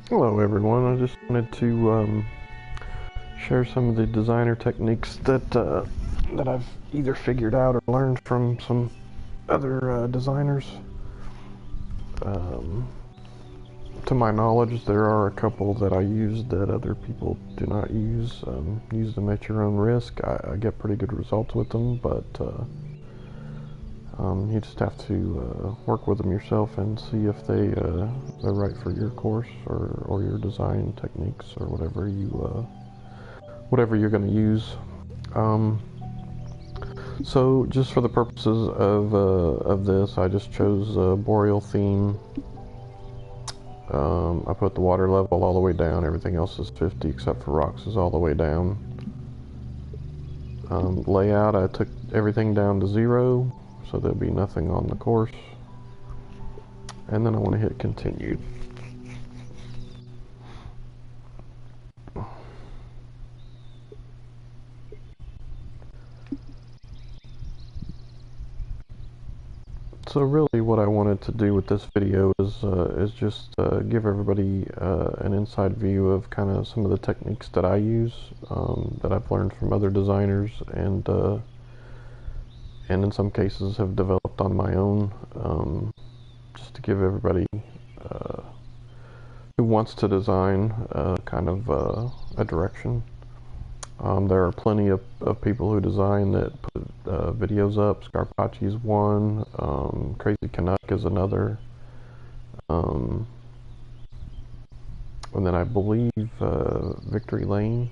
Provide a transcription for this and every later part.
Hello everyone, I just wanted to share some of the designer techniques that I've either figured out or learned from some other designers. Um, to my knowledge, there are a couple that I use that other people do not use. Use them at your own risk. I get pretty good results with them, but you just have to work with them yourself and see if they're right for your course or your design techniques or whatever you're going to use. Um, so just for the purposes of this, I just chose a boreal theme. I put the water level all the way down. Everything else is 50 except for rocks is all the way down. Layout, I took everything down to 0, so there'll be nothing on the course. And then I want to hit continue. So really what I wanted to do with this video is just give everybody an inside view of kind of some of the techniques that I use, that I've learned from other designers, and in some cases have developed on my own, just to give everybody who wants to design kind of a direction. There are plenty of people who design that put videos up. Scarpacci's one, Crazy Canuck is another, and then I believe Victory Lane,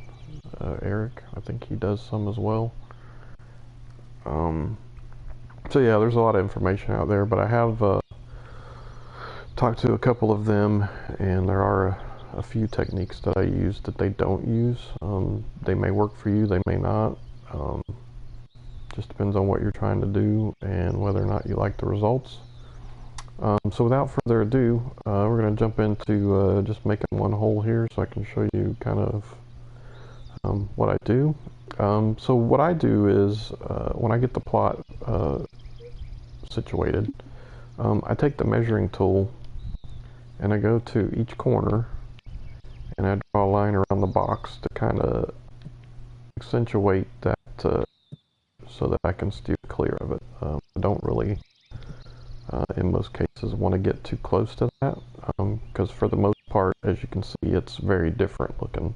Eric, I think he does some as well. So yeah, there's a lot of information out there, but I have talked to a couple of them, and there are a few techniques that I use that they don't use. They may work for you, they may not. Just depends on what you're trying to do and whether or not you like the results. So without further ado, we're going to jump into just making one hole here so I can show you kind of what I do. So what I do is when I get the plot situated, I take the measuring tool and I go to each corner and I draw a line around the box to kind of accentuate that so that I can steer clear of it. I don't really, in most cases, want to get too close to that, because for the most part, as you can see, it's very different looking.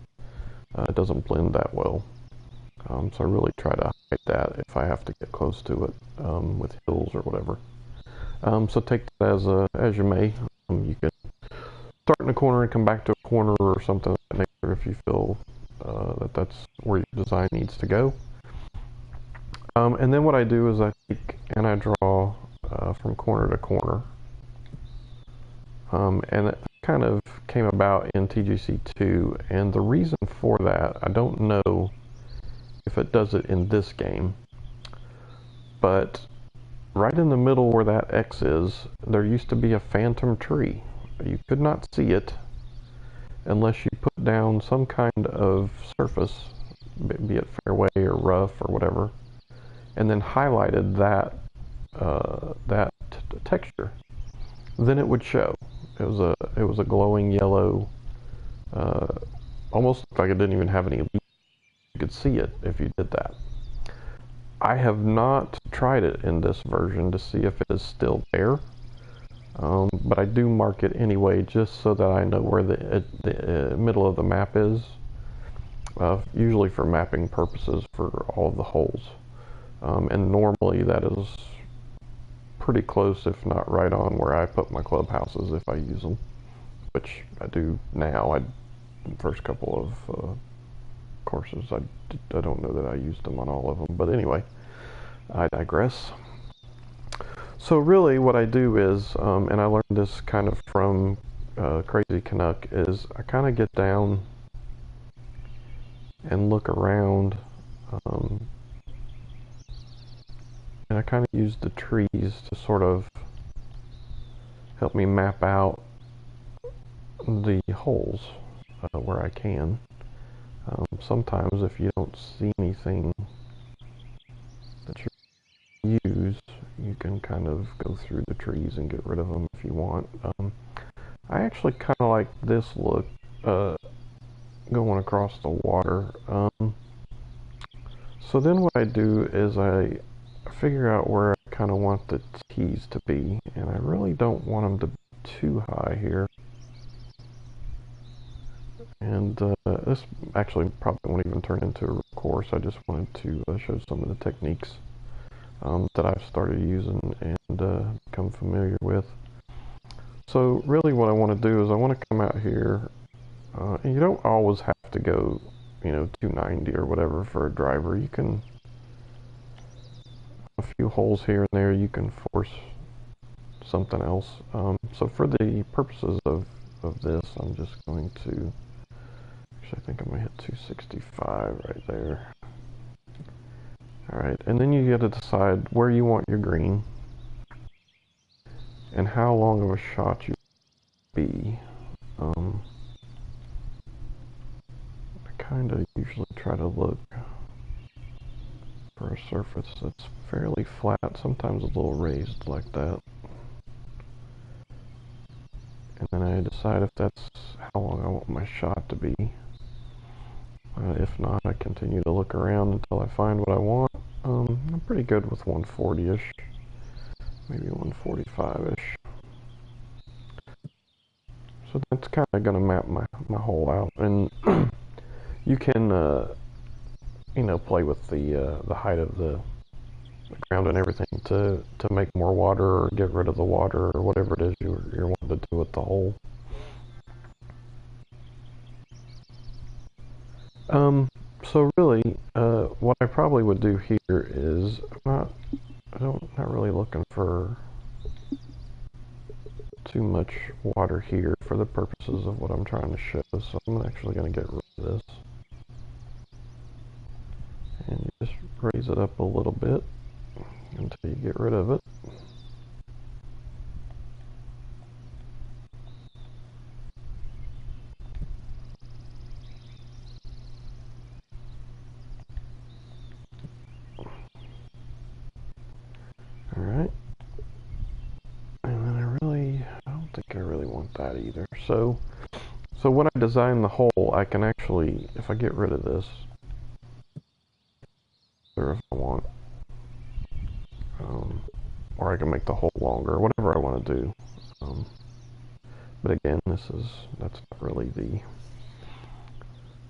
It doesn't blend that well. So I really try to hide that if I have to get close to it with hills or whatever. So take that as you may. You can start in a corner and come back to a corner or something of that nature if you feel that that's where your design needs to go. And then what I do is I take and I draw from corner to corner. And it kind of came about in TGC 2, and the reason for that, I don't know if it does it in this game, but right in the middle where that X is, there used to be a phantom tree. You could not see it unless you put down some kind of surface, be it fairway or rough or whatever, and then highlighted that texture. Then it would show. It was a glowing yellow, almost like it didn't even have any leaves. You could see it if you did that. I have not tried it in this version to see if it is still there, but I do mark it anyway just so that I know where the middle of the map is, usually for mapping purposes for all of the holes. And normally that is pretty close, if not right on, where I put my clubhouses if I use them, which I do now. The first couple of courses, I don't know that I used them on all of them, but anyway, I digress. So really what I do is, and I learned this kind of from Crazy Canuck, is I kind of get down and look around, and I kind of use the trees to sort of help me map out the holes where I can. Sometimes if you don't see anything that you use, you can kind of go through the trees and get rid of them if you want. I actually kind of like this look going across the water. So then what I do is I figure out where I kind of want the T's to be, and I really don't want them to be too high here. And this actually probably won't even turn into a course. I just wanted to show some of the techniques that I've started using and become familiar with. So really what I want to do is I want to come out here, and you don't always have to go, 290 or whatever for a driver. You can, a few holes here and there, you can force something else. So for the purposes of this, I'm just going to, actually I think I'm going to hit 265 right there. Alright, and then you get to decide where you want your green and how long of a shot you be. I kind of usually try to look for a surface that's fairly flat, sometimes a little raised like that. And then I decide if that's how long I want my shot to be. If not, I continue to look around until I find what I want. I'm pretty good with 140-ish, maybe 145-ish. So that's kind of going to map my hole out. And you can, play with the height of the ground and everything to make more water or get rid of the water or whatever it is you're wanting to do with the hole. So really, what I probably would do here is not really looking for too much water here for the purposes of what I'm trying to show. So I'm actually going to get rid of this and just raise it up a little bit until you get rid of it. Alright. And then I don't think I really want that either. So when I design the hole, I can actually, if I get rid of this, or if I want, or I can make the hole longer, whatever I want to do. But again, that's not really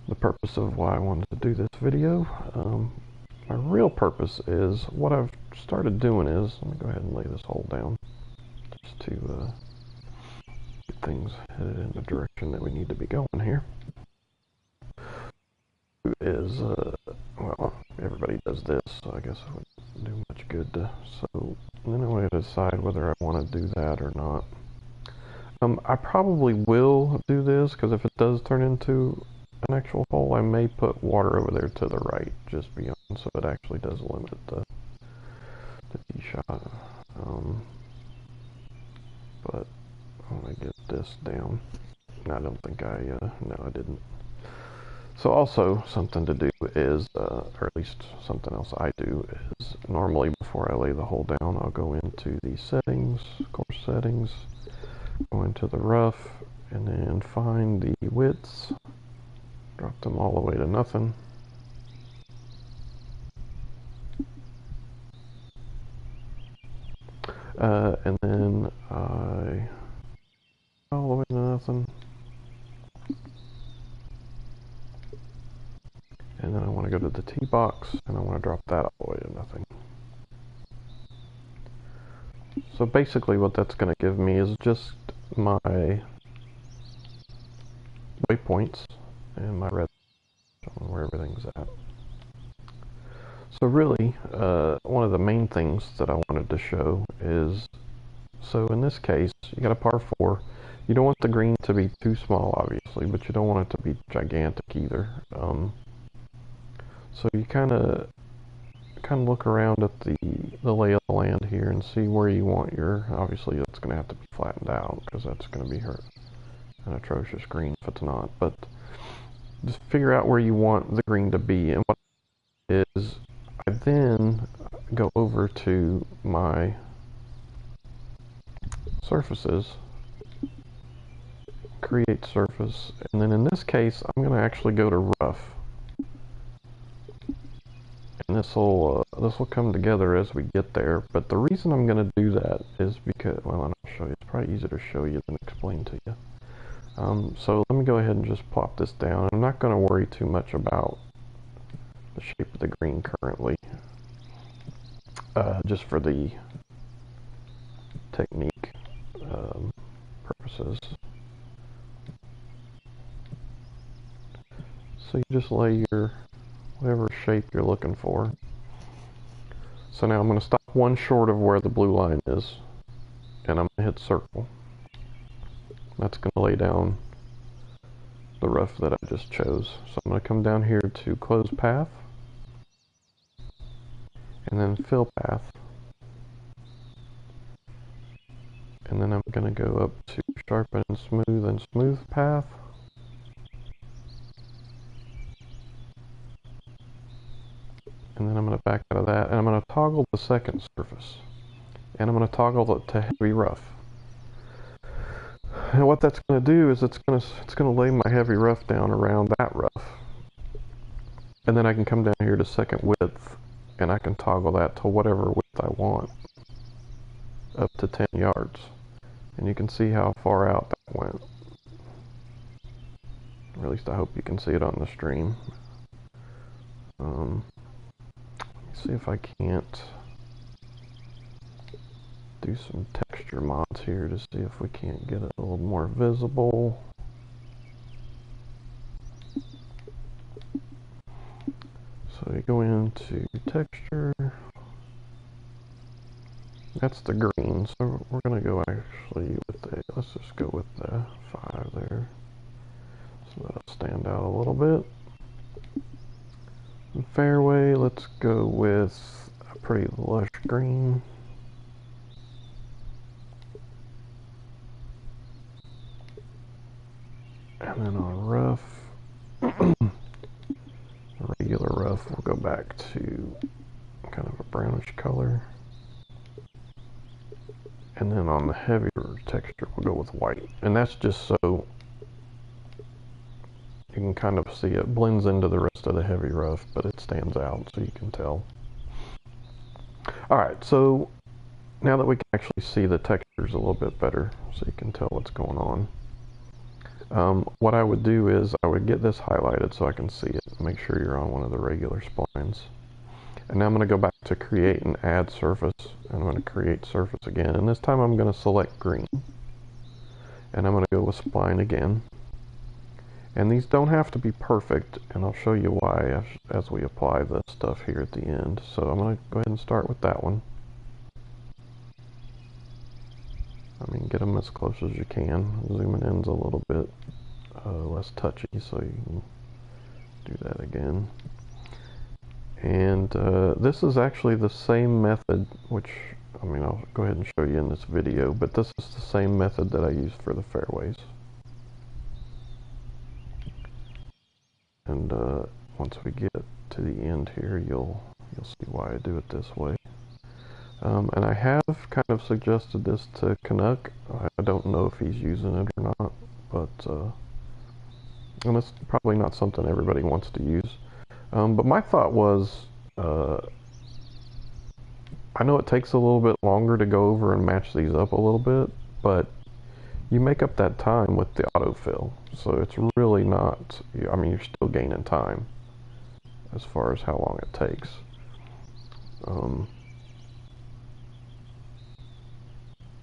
the purpose of why I wanted to do this video. My real purpose is, what I've started doing is, let me go ahead and lay this hole down, just to get things headed in the direction that we need to be going here. Is, well, everybody does this, so I guess it wouldn't do much good to, so then I want to decide whether I want to do that or not. I probably will do this, because if it does turn into an actual hole, I may put water over there to the right, just beyond, so it actually does limit the tee shot. But I want to get this down. I don't think no, I didn't. So also, something to do is, or at least something else I do, is normally before I lay the hole down, I'll go into the settings, course settings, go into the rough, and then find the widths, drop them all the way to nothing. And then all the way to nothing. And then I want to go to the tee box, and I want to drop that all the way to nothing. So basically what that's going to give me is just my waypoints and my red on where everything's at. So really, one of the main things that I wanted to show is, so in this case, you got a par 4. You don't want the green to be too small, obviously, but you don't want it to be gigantic either. So you kind of look around at the lay of the land here and see where you want your, obviously that's going to have to be flattened out, because that's going to be an atrocious green if it's not, but just figure out where you want the green to be. And what is, I then go over to my surfaces create surface, and then in this case I'm going to actually go to rough, and this will come together as we get there. But the reason I'm going to do that is because, well, I'll show you. It's probably easier to show you than explain to you. So let me go ahead and just plop this down. I'm not going to worry too much about the shape of the green currently, just for the technique purposes. So you just lay your whatever shape you're looking for. So now I'm going to stop one short of where the blue line is, and I'm going to hit circle. That's going to lay down the rough that I just chose. So I'm going to come down here to close path, and then fill path, and then I'm going to go up to sharpen and smooth path, and then I'm going to back out of that, and I'm going to toggle the second surface, and I'm going to toggle it to heavy rough. And what that's going to do is it's going to lay my heavy rough down around that rough, and then I can come down here to second width, and I can toggle that to whatever width I want, up to 10 yards. And you can see how far out that went. Or at least I hope you can see it on the stream. Let me see if I can't do some texture mods here to see if we can't get it a little more visible. So you go into texture. That's the green, so we're going to go actually with the, let's just go with the 5 there. So that'll stand out a little bit. And fairway, let's go with a pretty lush green. And then on rough, regular rough, we'll go back to kind of a brownish color. And then on the heavier texture, we'll go with white. And that's just so you can kind of see it blends into the rest of the heavy rough, but it stands out so you can tell. Alright, so now that we can actually see the textures a little bit better, so you can tell what's going on. What I would do is I would get this highlighted so I can see it. Make sure you're on one of the regular splines. And now I'm going to go back to create and add surface. I'm going to create surface again, and this time I'm going to select green. And I'm going to go with spline again. And these don't have to be perfect, and I'll show you why as we apply the stuff here at the end. So I'm going to go ahead and start with that one. I mean, get them as close as you can. Zooming in's a little bit less touchy, so you can do that again. And this is actually the same method, which, I mean, I'll go ahead and show you in this video, but this is the same method that I use for the fairways. And once we get to the end here, you'll see why I do it this way. And I have kind of suggested this to Canuck. I don't know if he's using it or not, but and it's probably not something everybody wants to use. But my thought was, I know it takes a little bit longer to go over and match these up a little bit, but you make up that time with the autofill. So it's really not, I mean, you're still gaining time as far as how long it takes.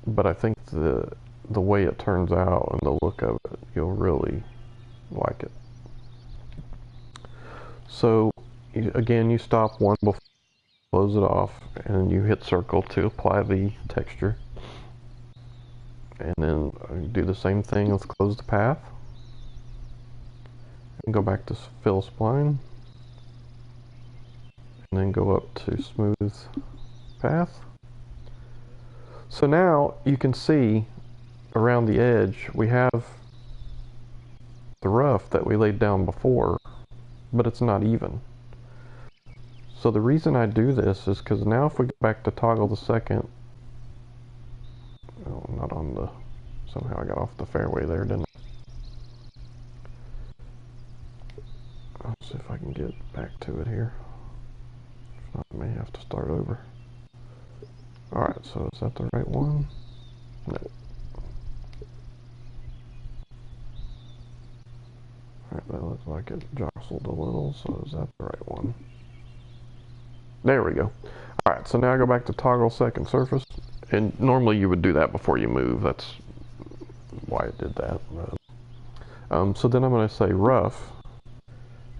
But I think the way it turns out and the look of it, you'll really like it. So again, you stop one before you close it off, and you hit circle to apply the texture. And then do the same thing with close the path. And go back to fill spline. And then go up to smooth path. So now you can see around the edge we have the rough that we laid down before, but it's not even. So the reason I do this is because now if we go back to toggle the second, oh, not on the, somehow I got off the fairway there, didn't I? I can get back to it here. If not, I may have to start over. Alright, so is that the right one? No. Alright, that looks like it jostled a little, so is that the right one? There we go. Alright, so now I go back to toggle second surface. And normally you would do that before you move. That's why I did that. So then I'm going to say rough.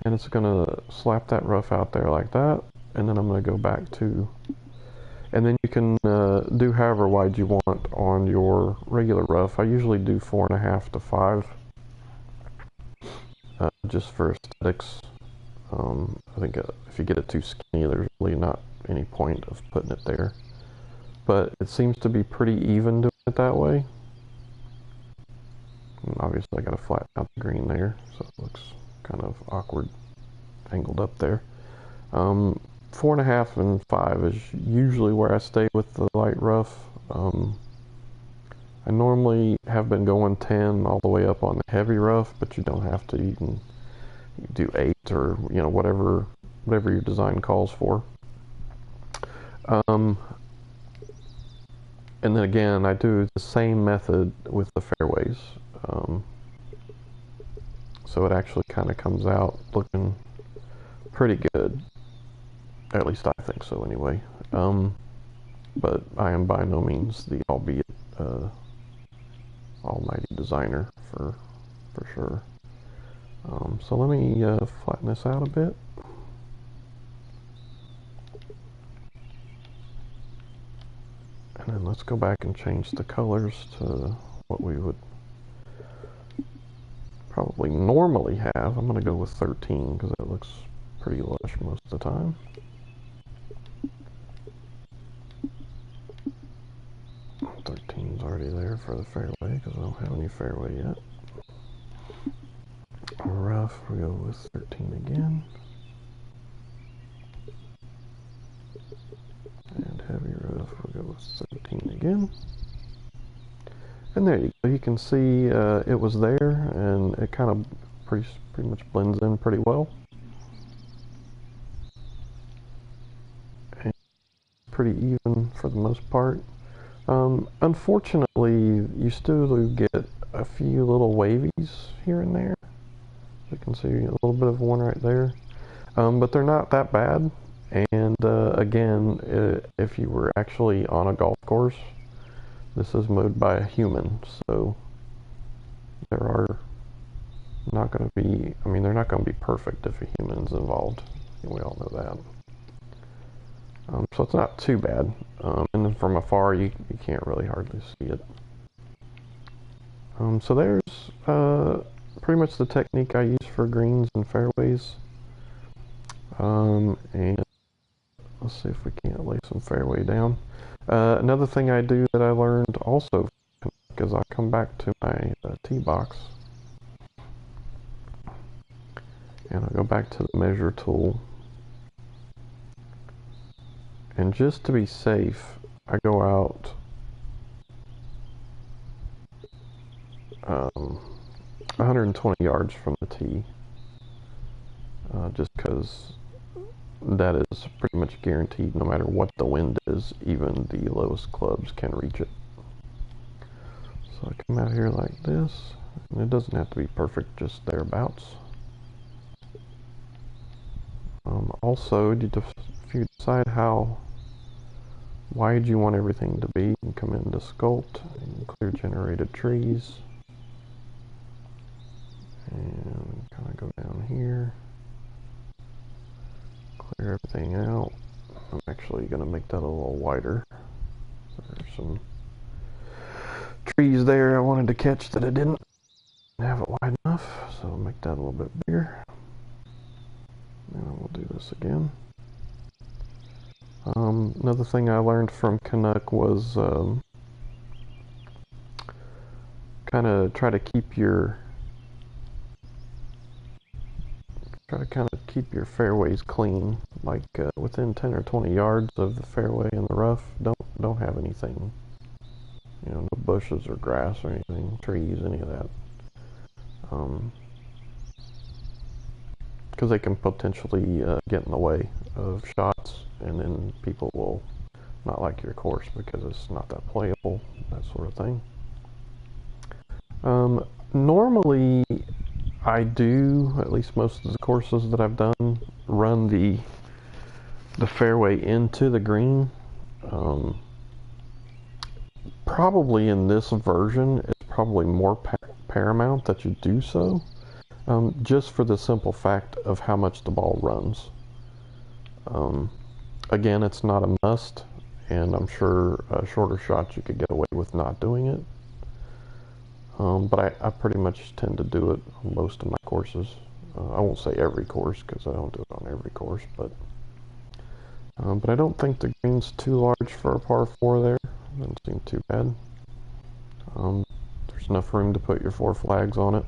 And it's going to slap that rough out there like that. And then I'm going to go back to... And then you can do however wide you want on your regular rough. I usually do 4.5 to 5. Just for aesthetics. I think if you get it too skinny, there's really not any point of putting it there. But it seems to be pretty even doing it that way. And obviously I got to flatten out the green there, so it looks kind of awkward angled up there. 4.5 and 5 is usually where I stay with the light rough. I normally have been going 10 all the way up on the heavy rough, but you don't have to. You can do 8 or whatever your design calls for. And then again, I do the same method with the fairways. So it actually kind of comes out looking pretty good. At least I think so anyway. But I am by no means the albeit almighty designer for sure. So let me flatten this out a bit. And then let's go back and change the colors to what we would probably normally have. I'm going to go with 13 because it looks pretty lush most of the time. Is already there for the fairway because I don't have any fairway yet. Rough, we go with 13 again. And heavy rough, we'll go with 13 again. And there you go. You can see it was there, and it kind of pretty much blends in pretty well. And pretty even for the most part. Unfortunately, you still do get a few little wavies here and there. You can see a little bit of one right there. But they're not that bad. And again, if you were actually on a golf course, this is mowed by a human. So there are not going to be, they're not going to be perfect if a human's involved. We all know that. So it's not too bad. And then from afar, you can't really hardly see it. So there's pretty much the technique I use for greens and fairways. And let's see if we can't lay some fairway down. Another thing I do that I learned also is I come back to my tee box. And I go back to the measure tool. And just to be safe, I go out 120 yards from the tee, just because that is pretty much guaranteed no matter what the wind is, even the lowest clubs can reach it. So I come out here like this, and it doesn't have to be perfect, just thereabouts. Also, if you decide how wide you want everything to be, you can come into sculpt and clear generated trees. And kind of go down here, clear everything out. I'm actually going to make that a little wider. There's some trees there I wanted to catch that I didn't have it wide enough, so I'll make that a little bit bigger. And we'll do this again. Another thing I learned from Canuck was kind of try to keep your fairways clean, like within 10 or 20 yards of the fairway and the rough. Don't have anything, no bushes or grass or anything, trees, any of that. because they can potentially get in the way of shots, and then people will not like your course because it's not that playable, that sort of thing. Normally, I do, at least most of the courses that I've done, run the fairway into the green. Probably in this version, it's probably more paramount that you do so, just for the simple fact of how much the ball runs. Again, it's not a must, and I'm sure shorter shots you could get away with not doing it. But I pretty much tend to do it on most of my courses. I won't say every course because I don't do it on every course, but I don't think the green's too large for a par 4 there. Doesn't seem too bad. There's enough room to put your 4 flags on it.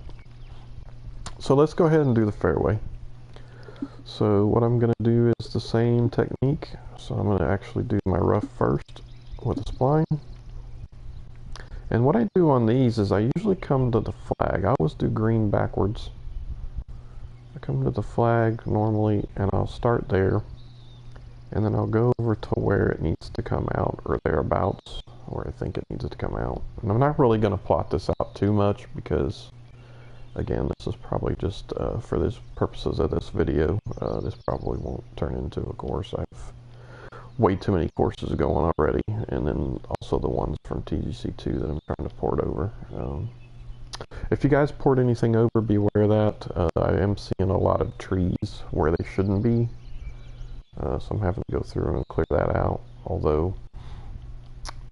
So let's go ahead and do the fairway. So what I'm going to do is the same technique. So I'm going to actually do my rough first with a spline. And what I do on these is I usually come to the flag. I always do green backwards. I come to the flag normally, and I'll start there, and then I'll go over to where it needs to come out, or thereabouts, where I think it needs to come out. And I'm not really going to plot this out too much because, again, this is probably just for the purposes of this video. This probably won't turn into a course. I've way too many courses going already, and then also the ones from TGC2 that I'm trying to port over. If you guys port anything over, beware of that. I am seeing a lot of trees where they shouldn't be, so I'm having to go through and clear that out. Although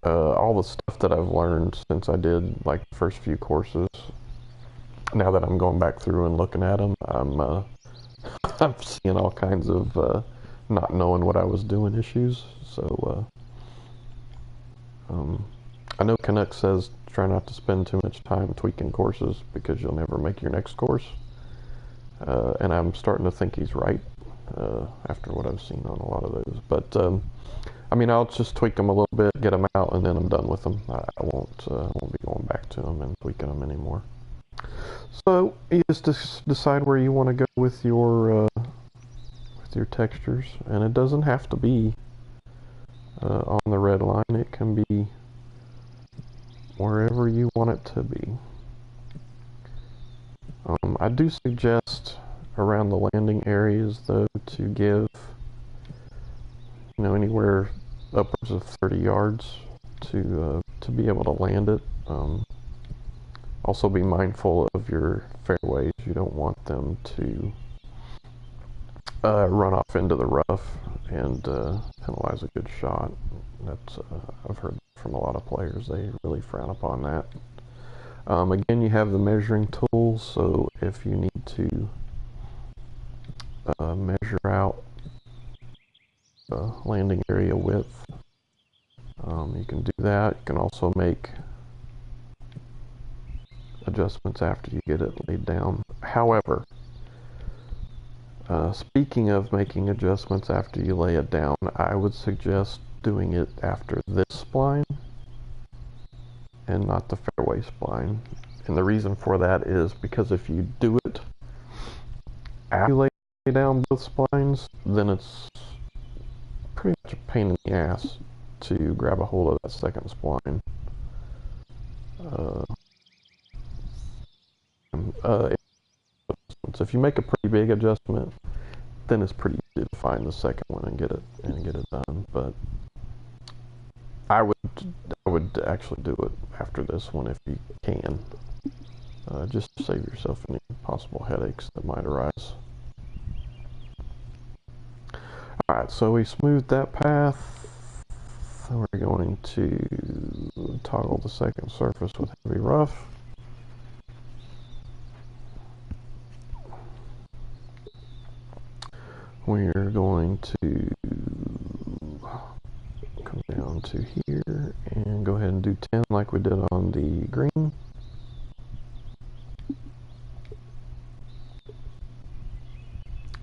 all the stuff that I've learned since I did like the first few courses, now that I'm going back through and looking at them, I'm seeing all kinds of not knowing what I was doing issues. So I know Technics says try not to spend too much time tweaking courses because you'll never make your next course, and I'm starting to think he's right after what I've seen on a lot of those. But I mean, I'll just tweak them a little bit, get them out, and then I'm done with them. I won't be going back to them and tweaking them anymore. So you just decide where you want to go with your textures, and it doesn't have to be on the red line. It can be wherever you want it to be. I do suggest around the landing areas though to give anywhere upwards of 30 yards to be able to land it. Also be mindful of your fairways. You don't want them to run off into the rough and penalize a good shot. That's I've heard from a lot of players. They really frown upon that. Again, you have the measuring tool, so if you need to measure out the landing area width, you can do that. You can also make adjustments after you get it laid down. However, speaking of making adjustments after you lay it down, I would suggest doing it after this spline and not the fairway spline. And the reason for that is because if you do it after you lay down both splines, then it's pretty much a pain in the ass to grab a hold of that second spline. So if you make a pretty big adjustment, then it's pretty easy to find the second one and get it done. But I would actually do it after this one if you can, just to save yourself any possible headaches that might arise. All right, so we smoothed that path. We're going to toggle the second surface with heavy rough. We're going to come down to here and go ahead and do 10 like we did on the green.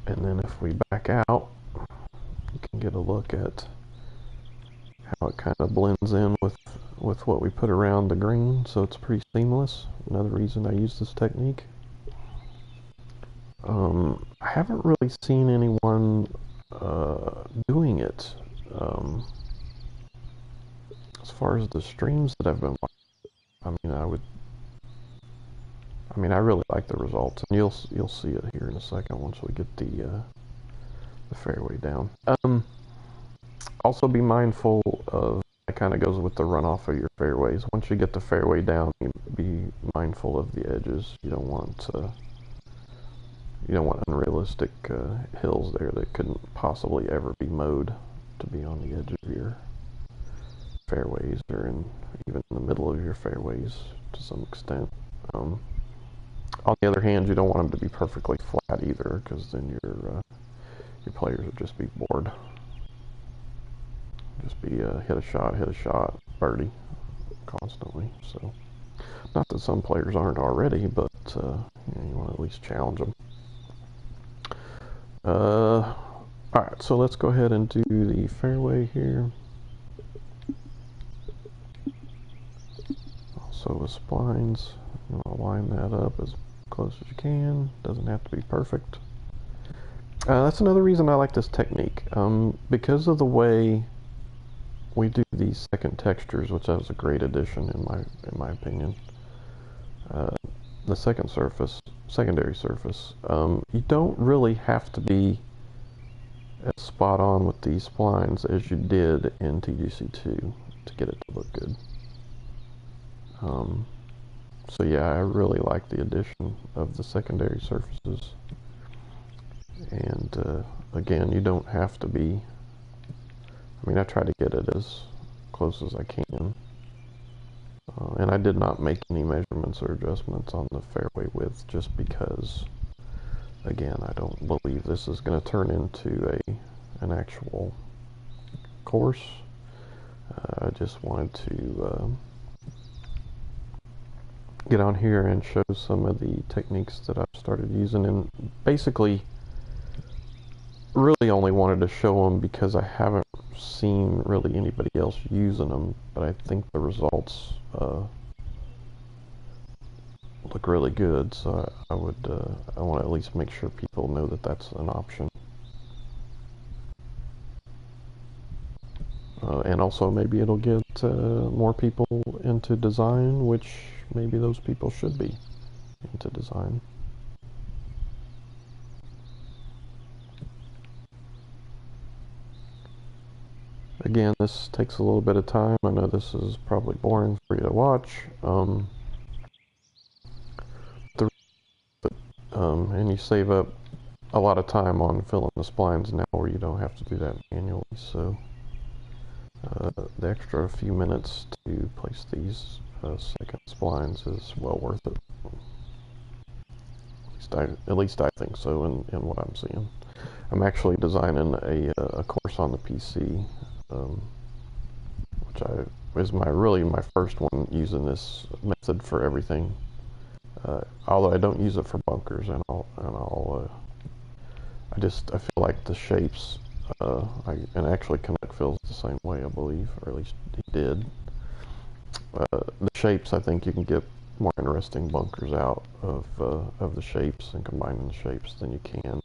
And then if we back out, you can get a look at how it kind of blends in with what we put around the green, so it's pretty seamless. Another reason I use this technique. I haven't really seen anyone doing it. As far as the streams that I've been watching, I really like the results, and you'll see it here in a second once we get the fairway down. Also be mindful of, it kind of goes with the runoff of your fairways. Once you get the fairway down, be mindful of the edges. You don't want unrealistic hills there that couldn't possibly ever be mowed to be on the edge of your fairways, or even in the middle of your fairways to some extent. On the other hand, you don't want them to be perfectly flat either, because then your players would just be bored. Just be hit a shot, birdie constantly. So, not that some players aren't already, but you want to at least challenge them. Alright, so let's go ahead and do the fairway here. Also with splines, you want to line that up as close as you can. Doesn't have to be perfect. That's another reason I like this technique. Because of the way we do these second textures, which was a great addition in my opinion. The secondary surface, you don't really have to be as spot on with these splines as you did in TGC2 to get it to look good. So yeah, I really like the addition of the secondary surfaces. And again, you don't have to be, I try to get it as close as I can. And I did not make any measurements or adjustments on the fairway width, just because, again, I don't believe this is going to turn into an actual course. I just wanted to get on here and show some of the techniques that I've started using, and basically really only wanted to show them because I haven't seen really anybody else using them, but I think the results look really good, so I want to at least make sure people know that that's an option. And also maybe it'll get more people into design, which maybe those people should be into design. Again, this takes a little bit of time. I know this is probably boring for you to watch. And you save up a lot of time on filling the splines now, where you don't have to do that manually. So the extra few minutes to place these second splines is well worth it. At least I think so in what I'm seeing. I'm actually designing a course on the PC, which is my first one using this method for everything. Although I don't use it for bunkers, I feel like the shapes, and actually Connect feels the same way, I believe, or at least he did. The shapes, I think you can get more interesting bunkers out of the shapes and combining the shapes than you can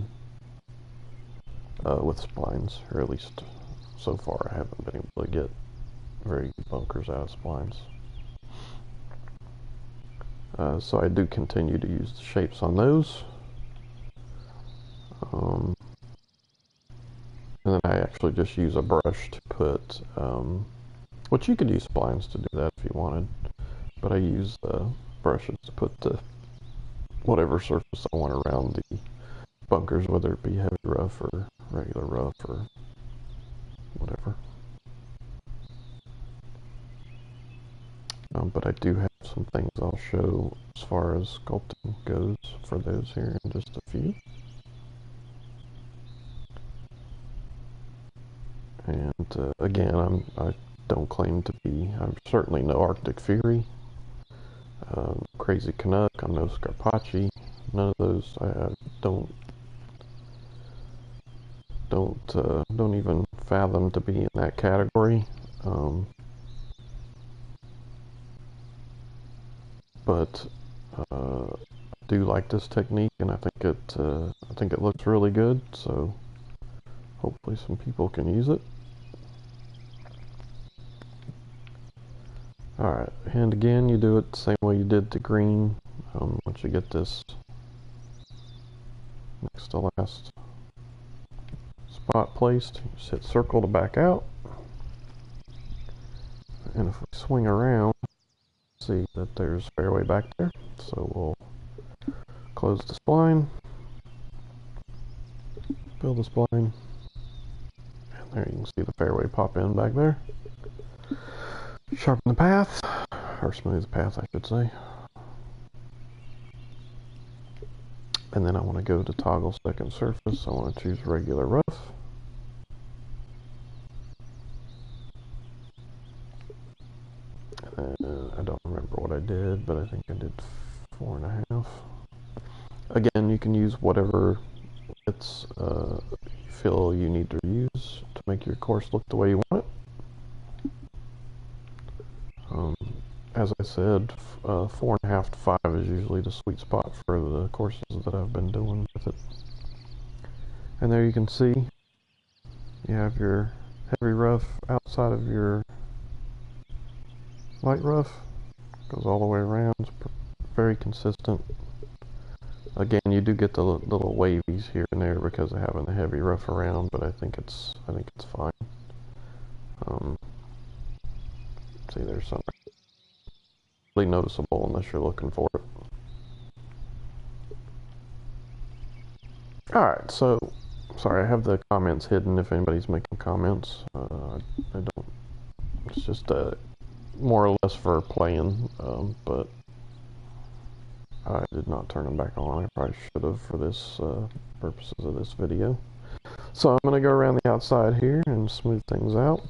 with splines, or at least so far I haven't been able to get very good bunkers out of splines. So I do continue to use the shapes on those. And then I actually just use a brush to put, which you could use splines to do that if you wanted, but I use brushes to put whatever surface I want around the bunkers, whether it be heavy rough or regular rough or whatever. But I do have some things I'll show as far as sculpting goes for those here in just a few. And again, I don't claim to be, I'm certainly no Arctic Fury, Crazy Canuck, I'm no Scarpacci, none of those. I don't even fathom to be in that category. But do like this technique, and I think it looks really good. So hopefully some people can use it. Alright, and again, you do it the same way you did to green. Once you get this next to last spot placed, you just hit circle to back out. And if we swing around, see that there's fairway back there. So we'll close the spline, build the spline, and there you can see the fairway pop in back there. Sharpen the path, or smooth the path I should say. And then I want to go to toggle second surface. I want to choose regular rough. I don't remember what I did, but I think I did 4.5. Again, you can use whatever it's you feel you need to use to make your course look the way you want it. As I said, 4.5 to 5 is usually the sweet spot for the courses that I've been doing with it. And there you can see you have your heavy rough outside of your light rough. Goes all the way around. It's very consistent. Again, you do get the little wavies here and there because of having the heavy rough around, but I think it's fine. See, there's something really noticeable unless you're looking for it. Alright, so sorry, I have the comments hidden if anybody's making comments. I don't. It's just more or less for playing, but I did not turn them back on. I probably should have for this purposes of this video. So I'm going to go around the outside here and smooth things out.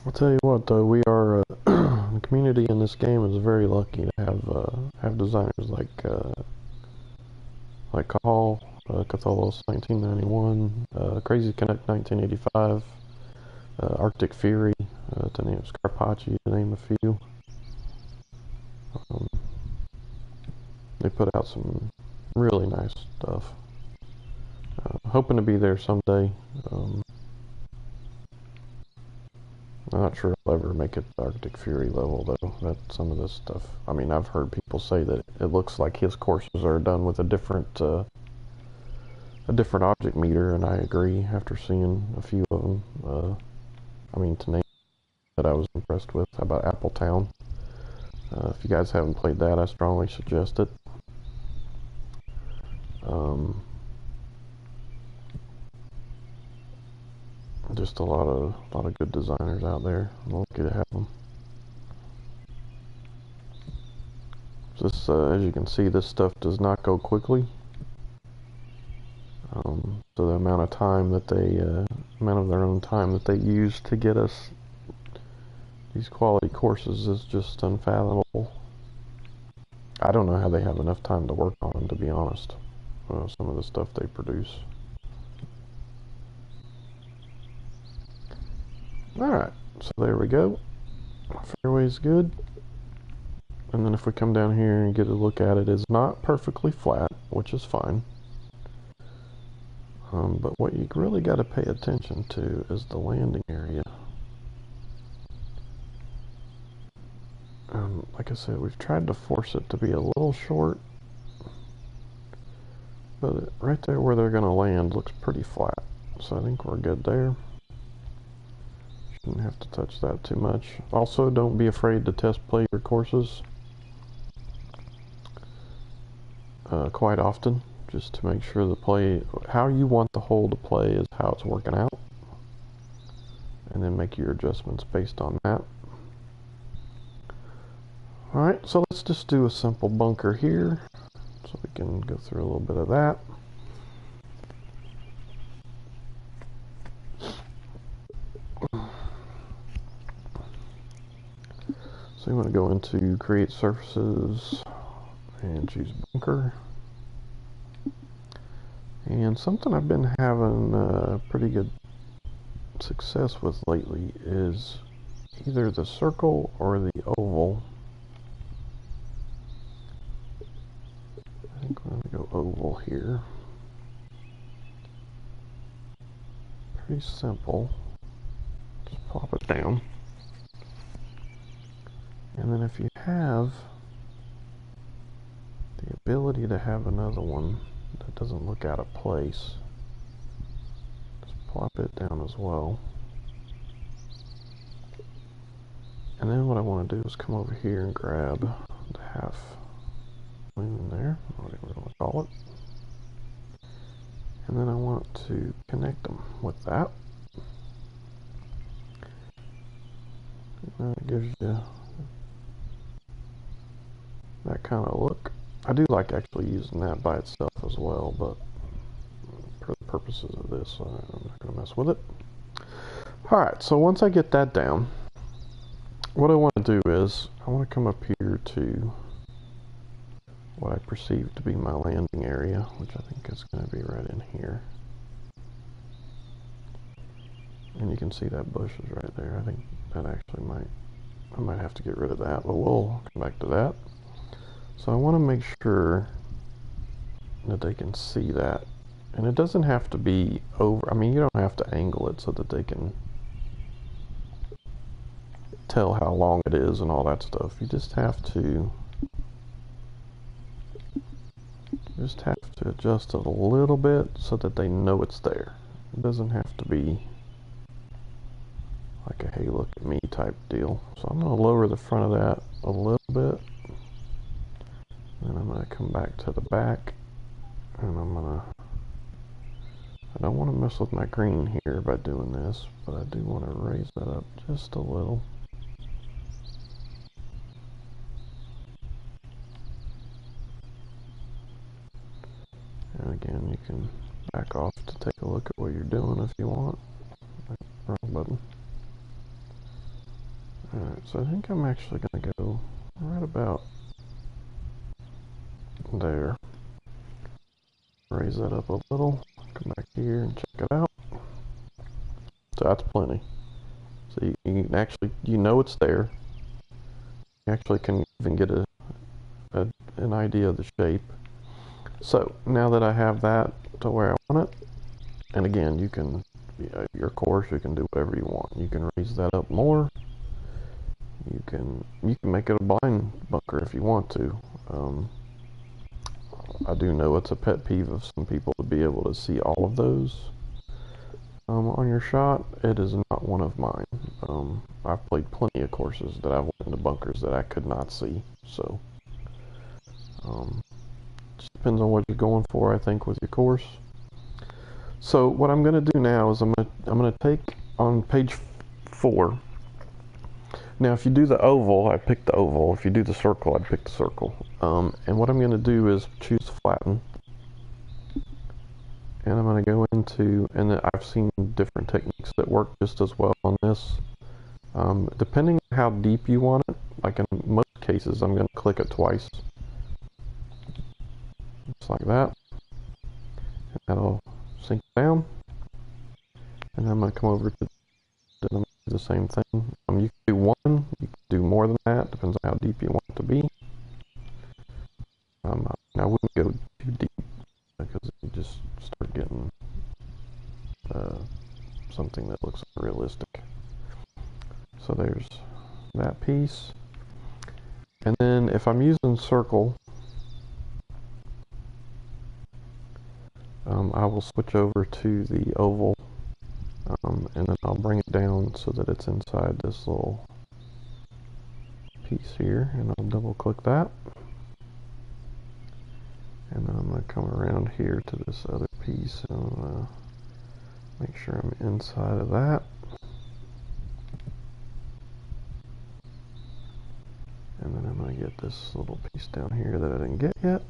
I'll tell you what, though, we are the community in this game is very lucky to have designers like Cahal, Catholos 1991, Crazy Connect 1985, Arctic Fury, to name Scarpacci, to name a few. They put out some really nice stuff. Hoping to be there someday. I'm not sure I'll ever make it to Arctic Fury level, though. That some of this stuff. I mean, I've heard people say that it looks like his courses are done with a different object meter, and I agree. After seeing a few of them, I mean, to name that I was impressed with. How about Appletown? If you guys haven't played that, I strongly suggest it. Just a lot of good designers out there. I'm lucky to have them. This, as you can see, this stuff does not go quickly. So the amount of time that amount of their own time that they use to get us these quality courses is just unfathomable. I don't know how they have enough time to work on them, to be honest. Some of the stuff they produce. Alright, so there we go. Fairway's good. And then if we come down here and get a look at it, it's not perfectly flat, which is fine. But what you really got to pay attention to is the landing area. Like I said, we've tried to force it to be a little short, but right there where they're going to land looks pretty flat. So I think we're good there. Shouldn't have to touch that too much. Also, don't be afraid to test play your courses quite often, just to make sure the play, how you want the hole to play is how it's working out, and then make your adjustments based on that. Alright, so let's just do a simple bunker here, so we can go through a little bit of that. So you want to go into create surfaces and choose bunker. And something I've been having pretty good success with lately is either the circle or the oval. I think I'm going to go oval here. Pretty simple. Just plop it down. And then if you have the ability to have another one that doesn't look out of place, just plop it down as well. And then what I want to do is come over here and grab the half moon there, whatever we want to call it. And then I want to connect them with that. And that gives you that kind of look. I do like actually using that by itself as well, but for the purposes of this, I'm not going to mess with it. Alright, so once I get that down, what I want to do is, I want to come up here to what I perceive to be my landing area, which I think is going to be right in here. And you can see that bush is right there. I think that actually I might have to get rid of that, but we'll come back to that. So I want to make sure that they can see that. And it doesn't have to be over, I mean, you don't have to angle it so that they can tell how long it is and all that stuff. You just have to adjust it a little bit so that they know it's there. It doesn't have to be like a hey look at me type deal. So I'm going to lower the front of that a little bit. Then I'm going to come back to the back, and I don't want to mess with my green here by doing this, but I do want to raise that up just a little. And again, you can back off to take a look at what you're doing if you want. Wrong button. Alright, so I think I'm actually going to go right about there. Raise that up a little. Come back here and check it out. So that's plenty. So you can actually, you know it's there. You actually can even get an idea of the shape. So now that I have that to where I want it, and again, you can, your course, you can do whatever you want. You can raise that up more. You can make it a blind bunker if you want to. I do know it's a pet peeve of some people to be able to see all of those on your shot. It is not one of mine. I've played plenty of courses that I've went into bunkers that I could not see. So just depends on what you're going for, I think, with your course. So what I'm going to do now is I'm going to take on page 4. Now, if you do the oval, I pick the oval. If you do the circle, I'd pick the circle. And what I'm going to do is choose flatten. And I'm going to go into, and I've seen different techniques that work just as well on this. Depending on how deep you want it, like in most cases, I'm going to click it twice. Just like that. And that'll sink down. And then I'm going to come over to the same thing. You can do one, you can do more than that, depends on how deep you want it to be. I wouldn't go too deep because you just start getting something that looks unrealistic. So there's that piece. And then if I'm using circle, I will switch over to the oval. And then I'll bring it down so that it's inside this little piece here, and I'll double click that. And then I'm going to come around here to this other piece and make sure I'm inside of that. And then I'm going to get this little piece down here that I didn't get yet.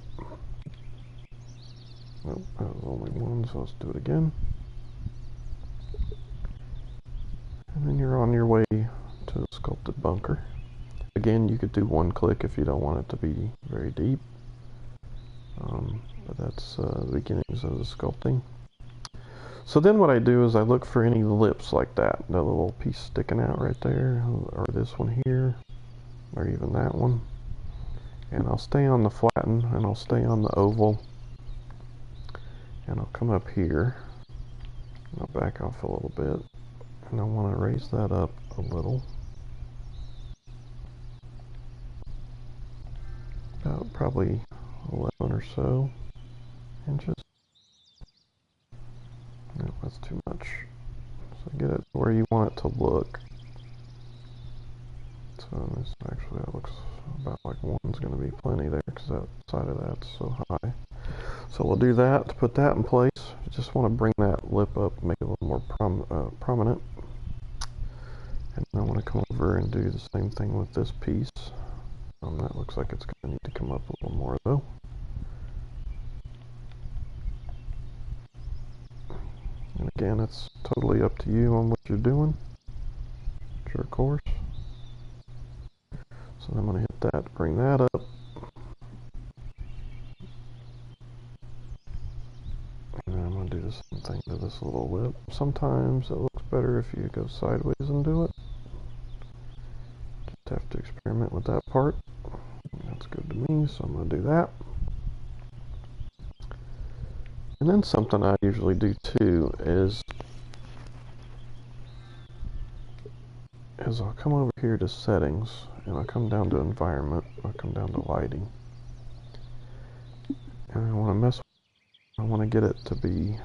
Nope, that was only one, so let's do it again. And then you're on your way to the sculpted bunker. Again, you could do one click if you don't want it to be very deep. But that's the beginnings of the sculpting. So then what I do is I look for any lips like that, the little piece sticking out right there, or this one here, or even that one. And I'll stay on the flatten, and I'll stay on the oval, and I'll come up here, and I'll back off a little bit, and I want to raise that up a little. About probably 11 or so inches. No, that's too much. So get it where you want it to look. So this actually that looks about like one's going to be plenty there because that side of that's so high. So we'll do that to put that in place. You just want to bring that lip up, make it a little more prominent. And I want to come over and do the same thing with this piece. That looks like it's going to need to come up a little more though. And again, it's totally up to you on what you're doing. It's your course. So I'm going to hit that, bring that up. And then I'm going to do the same thing to this little lip. Sometimes it looks better if you go sideways and do it. Just have to experiment with that part. That's good to me, so I'm going to do that. And then something I usually do too is I'll come over here to settings, and I'll come down to environment, I'll come down to lighting. And I want to get it to be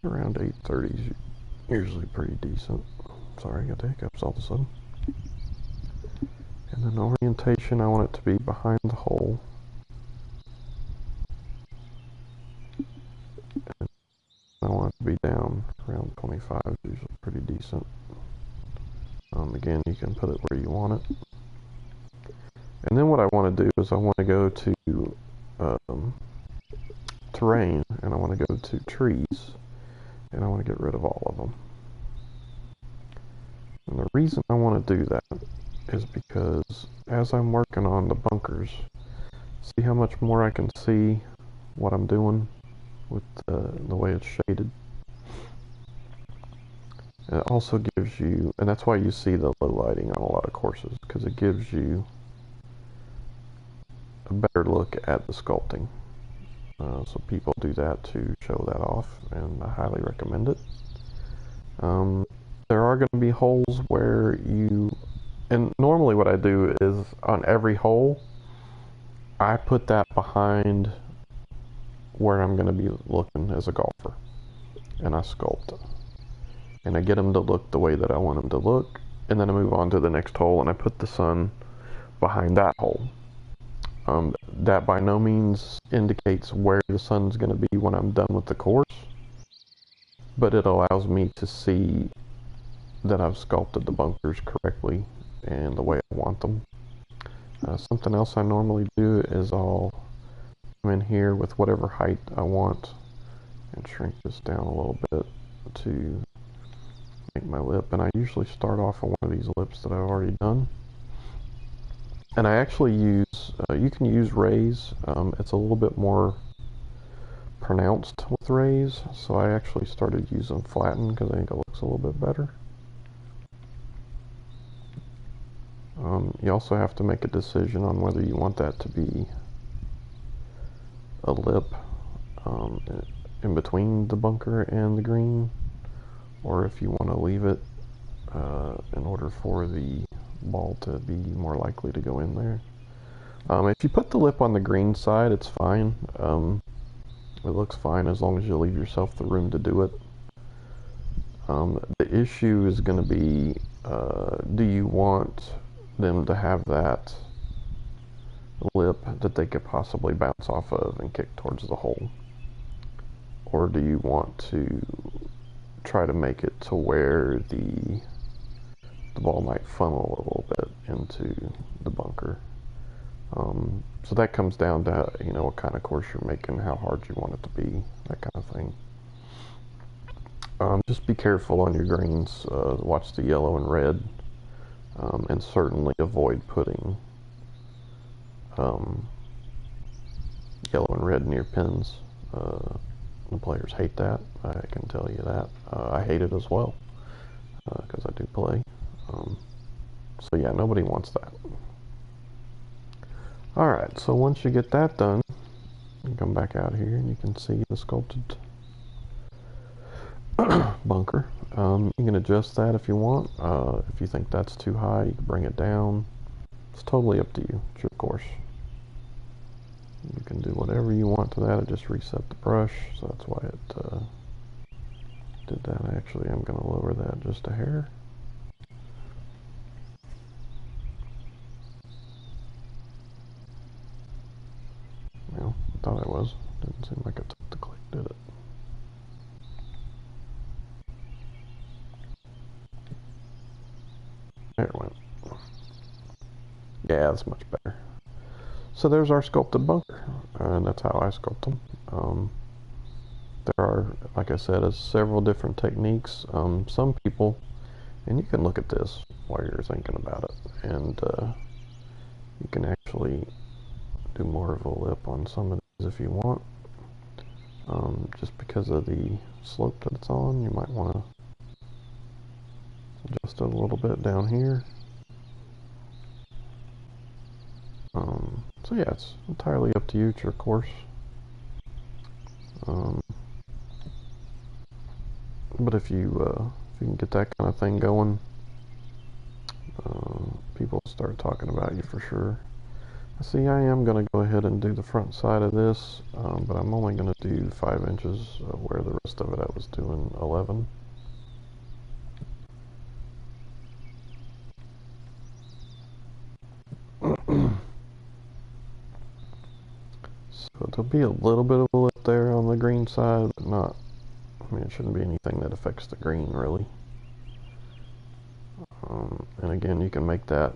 around 830, usually pretty decent. Sorry, I got the hiccups all of a sudden. And then orientation, I want it to be behind the hole. And I want it to be down around 25, usually pretty decent. Again, you can put it where you want it. And then what I want to do is I want to go to terrain, and I want to go to trees, and I want to get rid of all of them. And the reason I want to do that is because as I'm working on the bunkers, see how much more I can see what I'm doing with the way it's shaded. And it also gives you, and that's why you see the low lighting on a lot of courses, because it gives you a better look at the sculpting. So people do that to show that off, and I highly recommend it. There are going to be holes where and normally what I do is on every hole, I put that behind where I'm going to be looking as a golfer, and I sculpt. And I get them to look the way that I want them to look, and then I move on to the next hole, and I put the sun behind that hole. That by no means indicates where the sun's going to be when I'm done with the course, but it allows me to see that I've sculpted the bunkers correctly and the way I want them. Something else I normally do is I'll come in here with whatever height I want and shrink this down a little bit to make my lip, and I usually start off on one of these lips that I've already done. And I actually use, you can use rays, it's a little bit more pronounced with rays, so I actually started using flatten because I think it looks a little bit better. You also have to make a decision on whether you want that to be a lip in between the bunker and the green, or if you want to leave it in order for the ball to be more likely to go in there. If you put the lip on the green side, it's fine. It looks fine as long as you leave yourself the room to do it. The issue is going to be, do you want them to have that lip that they could possibly bounce off of and kick towards the hole? Or do you want to try to make it to where the the ball might funnel a little bit into the bunker. So that comes down to, you know, what kind of course you're making, how hard you want it to be, that kind of thing. Just be careful on your greens. Watch the yellow and red, and certainly avoid putting yellow and red near pins. The players hate that. I can tell you that. I hate it as well because I do play. So yeah, nobody wants that. Alright, so once you get that done, you come back out here and you can see the sculpted bunker. You can adjust that if you want. If you think that's too high, you can bring it down. It's totally up to you. It's your course. You can do whatever you want to that. It just reset the brush, so that's why it did that. Actually, I'm going to lower that just a hair. Well, I thought I was. Didn't seem like it took the click, did it? There it went. Yeah, that's much better. So there's our sculpted bunker, and that's how I sculpt them. There are, like I said, several different techniques. Some people, and you can look at this while you're thinking about it, and you can actually do more of a lip on some of these if you want. Just because of the slope that it's on, you might want to adjust it a little bit down here. So yeah, it's entirely up to you. It's your course. But if you can get that kind of thing going, people start talking about you for sure. See, I am going to go ahead and do the front side of this, but I'm only going to do 5 inches where the rest of it I was doing 11. So there'll be a little bit of a lip there on the green side, but not, I mean, it shouldn't be anything that affects the green really. And again, you can make that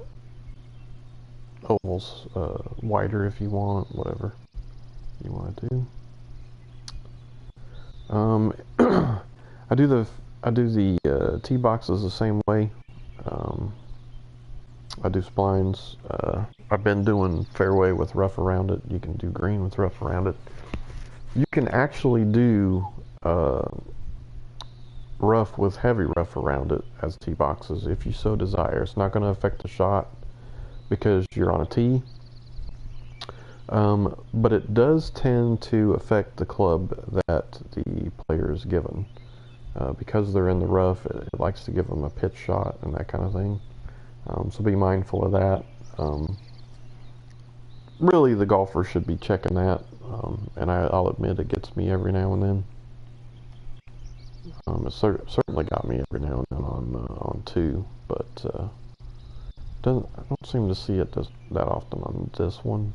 ovals wider if you want, whatever you want to do. I do the tee boxes the same way. I do splines. I've been doing fairway with rough around it. You can do green with rough around it. You can actually do rough with heavy rough around it as tee boxes if you so desire. It's not going to affect the shot because you're on a tee. But it does tend to affect the club that the player is given. Because they're in the rough, it likes to give them a pitch shot and that kind of thing. So be mindful of that. Really, the golfer should be checking that, and I'll admit it gets me every now and then. It certainly got me every now and then on 2, but I don't seem to see it that often on this one.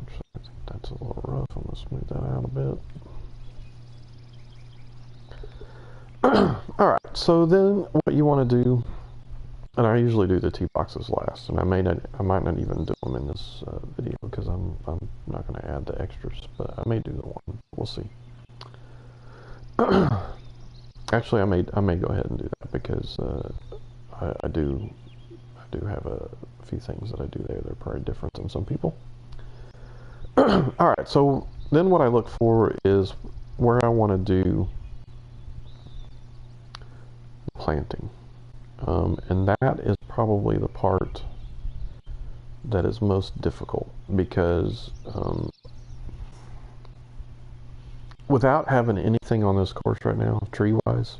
I think that's a little rough. I'm going to smooth that out a bit. Alright, so then what you want to do, and I usually do the tee boxes last, and I might not even do them in this video because I'm not going to add the extras, but I may do the one. We'll see. Actually, I may go ahead and do that because I do have a few things that I do there that are probably different than some people. Alright, so then what I look for is where I want to do planting. And that is probably the part that is most difficult because without having anything on this course right now, tree-wise,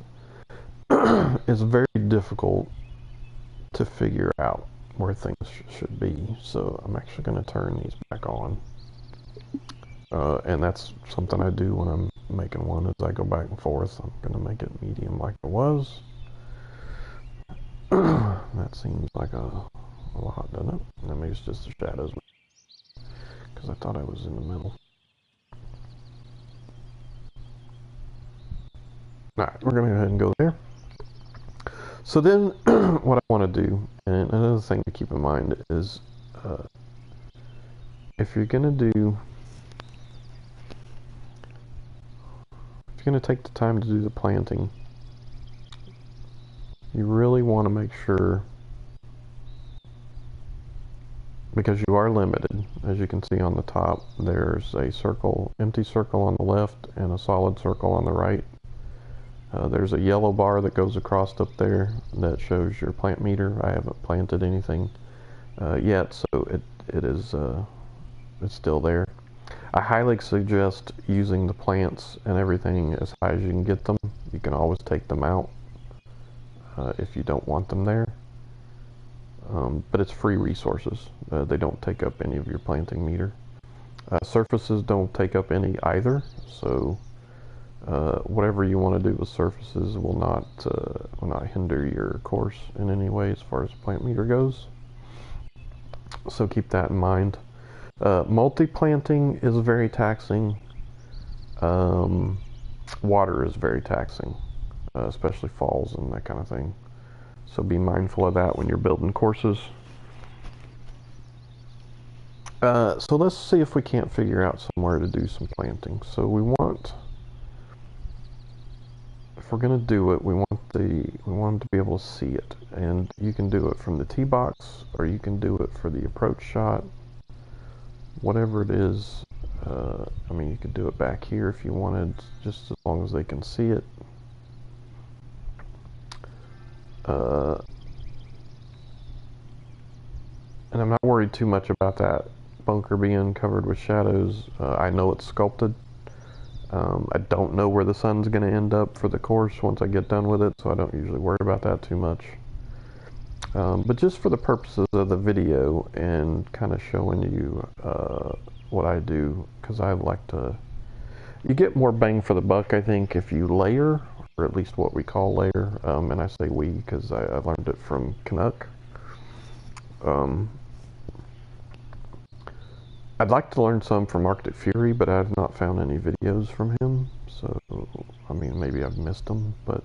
it's very difficult to figure out where things should be. So I'm actually going to turn these back on. And that's something I do when I'm making one as I go back and forth. I'm going to make it medium like it was. That seems like a lot, doesn't it? Maybe it's just the shadows because I thought I was in the middle. Alright, we're going to go ahead and go there. So then what I want to do, and another thing to keep in mind is if you're going to take the time to do the planting, you really want to make sure, because you are limited, as you can see on the top, there's a circle, empty circle on the left and a solid circle on the right. There's a yellow bar that goes across up there that shows your plant meter. I haven't planted anything yet, so it is it's still there. I highly suggest using the plants and everything as high as you can get them. You can always take them out if you don't want them there. But it's free resources. They don't take up any of your planting meter. Surfaces don't take up any either, so whatever you want to do with surfaces will not hinder your course in any way as far as plant meter goes. So keep that in mind. Multi-planting is very taxing. Water is very taxing, especially falls and that kind of thing. So be mindful of that when you're building courses. So let's see if we can't figure out somewhere to do some planting. So we want, if we're going to do it, we want them to be able to see it. And you can do it from the tee box, or you can do it for the approach shot. Whatever it is, I mean, you could do it back here if you wanted, just as long as they can see it. And I'm not worried too much about that bunker being covered with shadows. I know it's sculpted. I don't know where the sun's going to end up for the course once I get done with it, so I don't usually worry about that too much. But just for the purposes of the video and kind of showing you what I do, because I like to, you get more bang for the buck, I think, if you layer, or at least what we call layer, and I say we because I learned it from Canuck. I'd like to learn some from Arctic Fury, but I've not found any videos from him, so, I mean, maybe I've missed them, but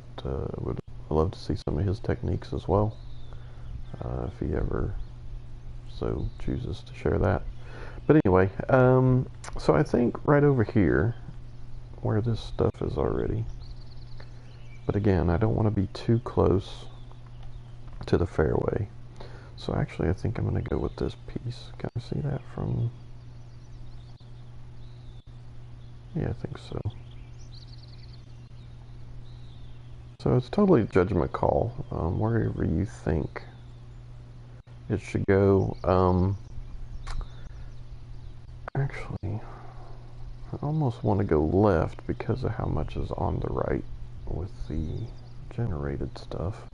would love to see some of his techniques as well, if he ever so chooses to share that. But anyway, so I think right over here, where this stuff is already, but again, I don't want to be too close to the fairway, so actually I think I'm going to go with this piece. Can I see that from... Yeah, I think so. So it's totally a judgment call, wherever you think it should go. Actually, I almost want to go left because of how much is on the right with the generated stuff.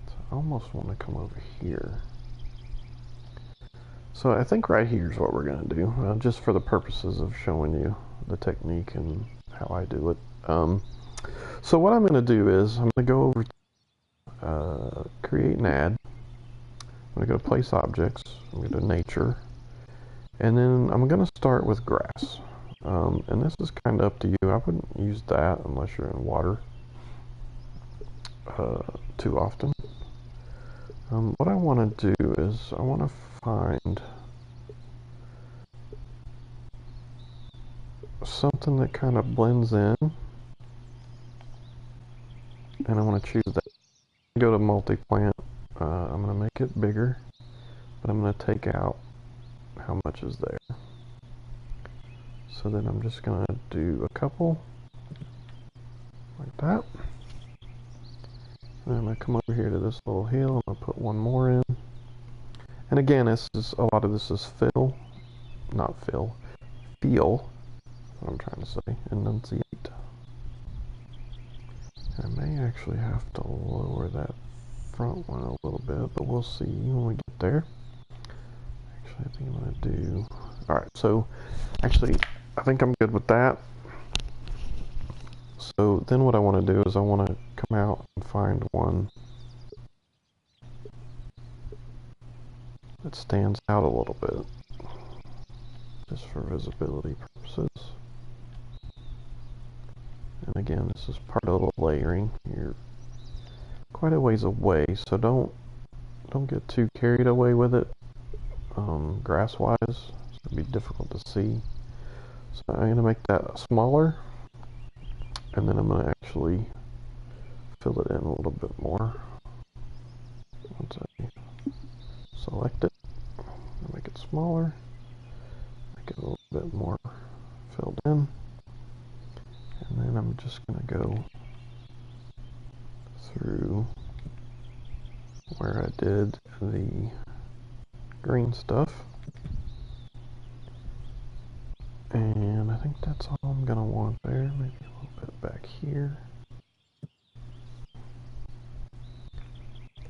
So I almost want to come over here. So I think right here is what we're going to do, just for the purposes of showing you the technique and how I do it. So what I'm going to do is I'm going to go over to create and add. I'm going to go to place objects. I'm going to go to nature. And then I'm going to start with grass. And this is kind of up to you. I wouldn't use that unless you're in water too often. What I want to do is I want to find something that kind of blends in, and I want to choose that. Go to multi-plant. I'm going to make it bigger, but I'm going to take out how much is there. So then I'm just going to do a couple like that. And I'm going to come over here to this little hill. I'm going to put one more in. And again, this is, a lot of this is feel. What I'm trying to say, enunciate. I may actually have to lower that front one a little bit, but we'll see when we get there. Actually, I think I'm going to do... Alright, so actually, I think I'm good with that. So then what I want to do is I want to come out and find one that stands out a little bit, just for visibility purposes. And again, this is part of the layering. You're, of quite a ways away, so don't get too carried away with it. Grass wise, it's gonna be difficult to see. So I'm gonna make that smaller, and then I'm gonna actually fill it in a little bit more. Once I select it, make it smaller, make it a little bit more filled in, and then I'm just gonna go through where I did the green stuff, and I think that's all I'm gonna want there. Maybe a little bit back here.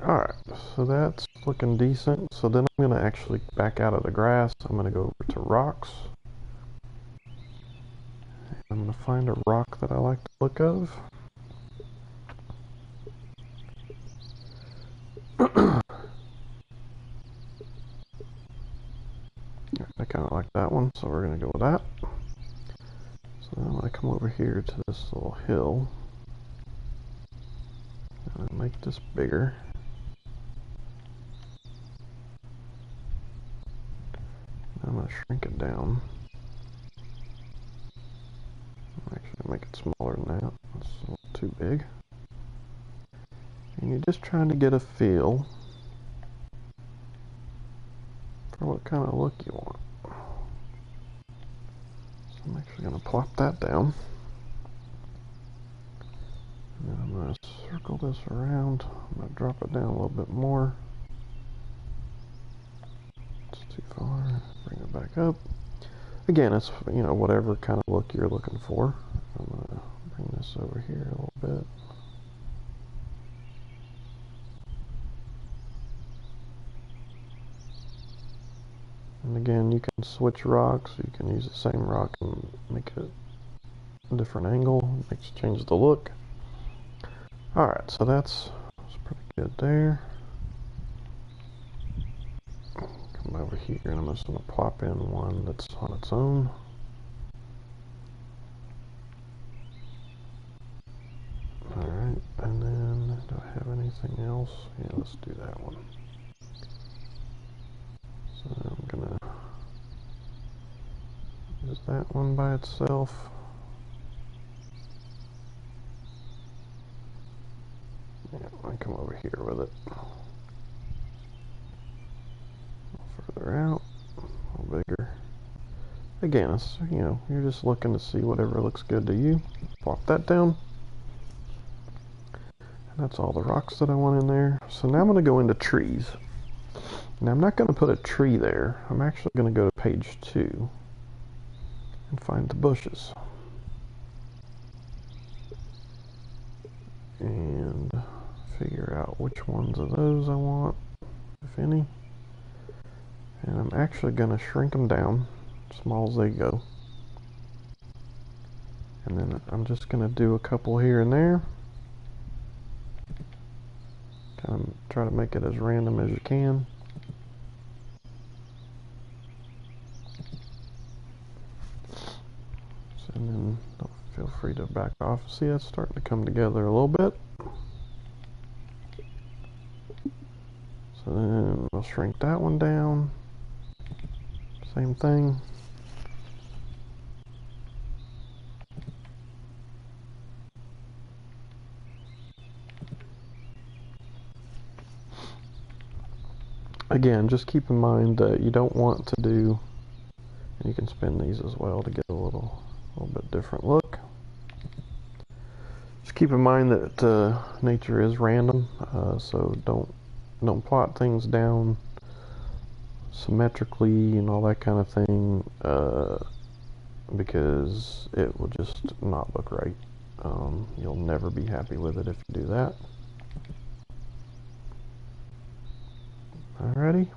Alright, so that's looking decent. So then I'm gonna actually back out of the grass. I'm gonna go over to rocks. I'm gonna find a rock that I like the look of. I kind of like that one, so we're going to go with that. So now I'm going to come over here to this little hill. I'm going to make this bigger. I'm going to shrink it down. I'm actually going to make it smaller than that. That's a little too big. And you're just trying to get a feel for what kind of look you want. So I'm actually going to plop that down. And then I'm going to circle this around. I'm going to drop it down a little bit more. It's too far. Bring it back up. Again, it's, you know, whatever kind of look you're looking for. I'm going to bring this over here a little bit. And again, you can switch rocks. You can use the same rock and make it a different angle. Change the look. Alright, so that's pretty good there. Come over here and I'm just going to plop in one that's on its own. Alright, and then do I have anything else? Yeah, let's do that one. So I'm gonna use that one by itself. Yeah, I come over here with it. A little further out, a little bigger. Again, it's, you know, you're just looking to see whatever looks good to you. Plop that down. And that's all the rocks that I want in there. So now I'm going to go into trees. Now I'm not going to put a tree there. I'm actually going to go to page 2 and find the bushes. And figure out which ones of those I want, if any. And I'm actually going to shrink them down, small as they go. And then I'm just going to do a couple here and there. Kind of try to make it as random as you can. And then feel free to back off. See, that's starting to come together a little bit. So then we'll shrink that one down. Same thing. Again, just keep in mind that you don't want to do, and you can spin these as well to get a little bit different look. Just keep in mind that nature is random, so don't plot things down symmetrically and all that kind of thing, because it will just not look right. You'll never be happy with it if you do that. Alrighty.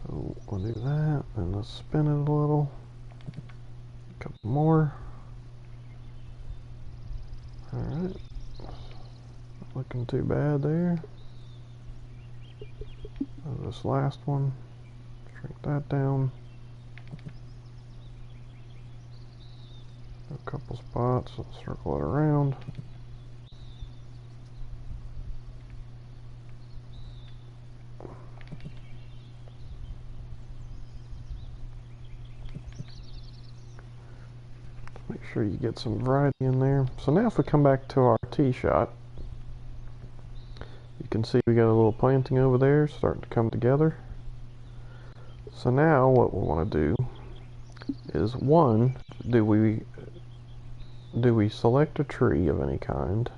So we'll do that, and let's spin it a little. A couple more. Alright. Not looking too bad there. This last one. Shrink that down. A couple spots, let's circle it around. sure you get some variety in there. So now if we come back to our tee shot, you can see we got a little planting over there starting to come together. So now what we want to do is, one, do we select a tree of any kind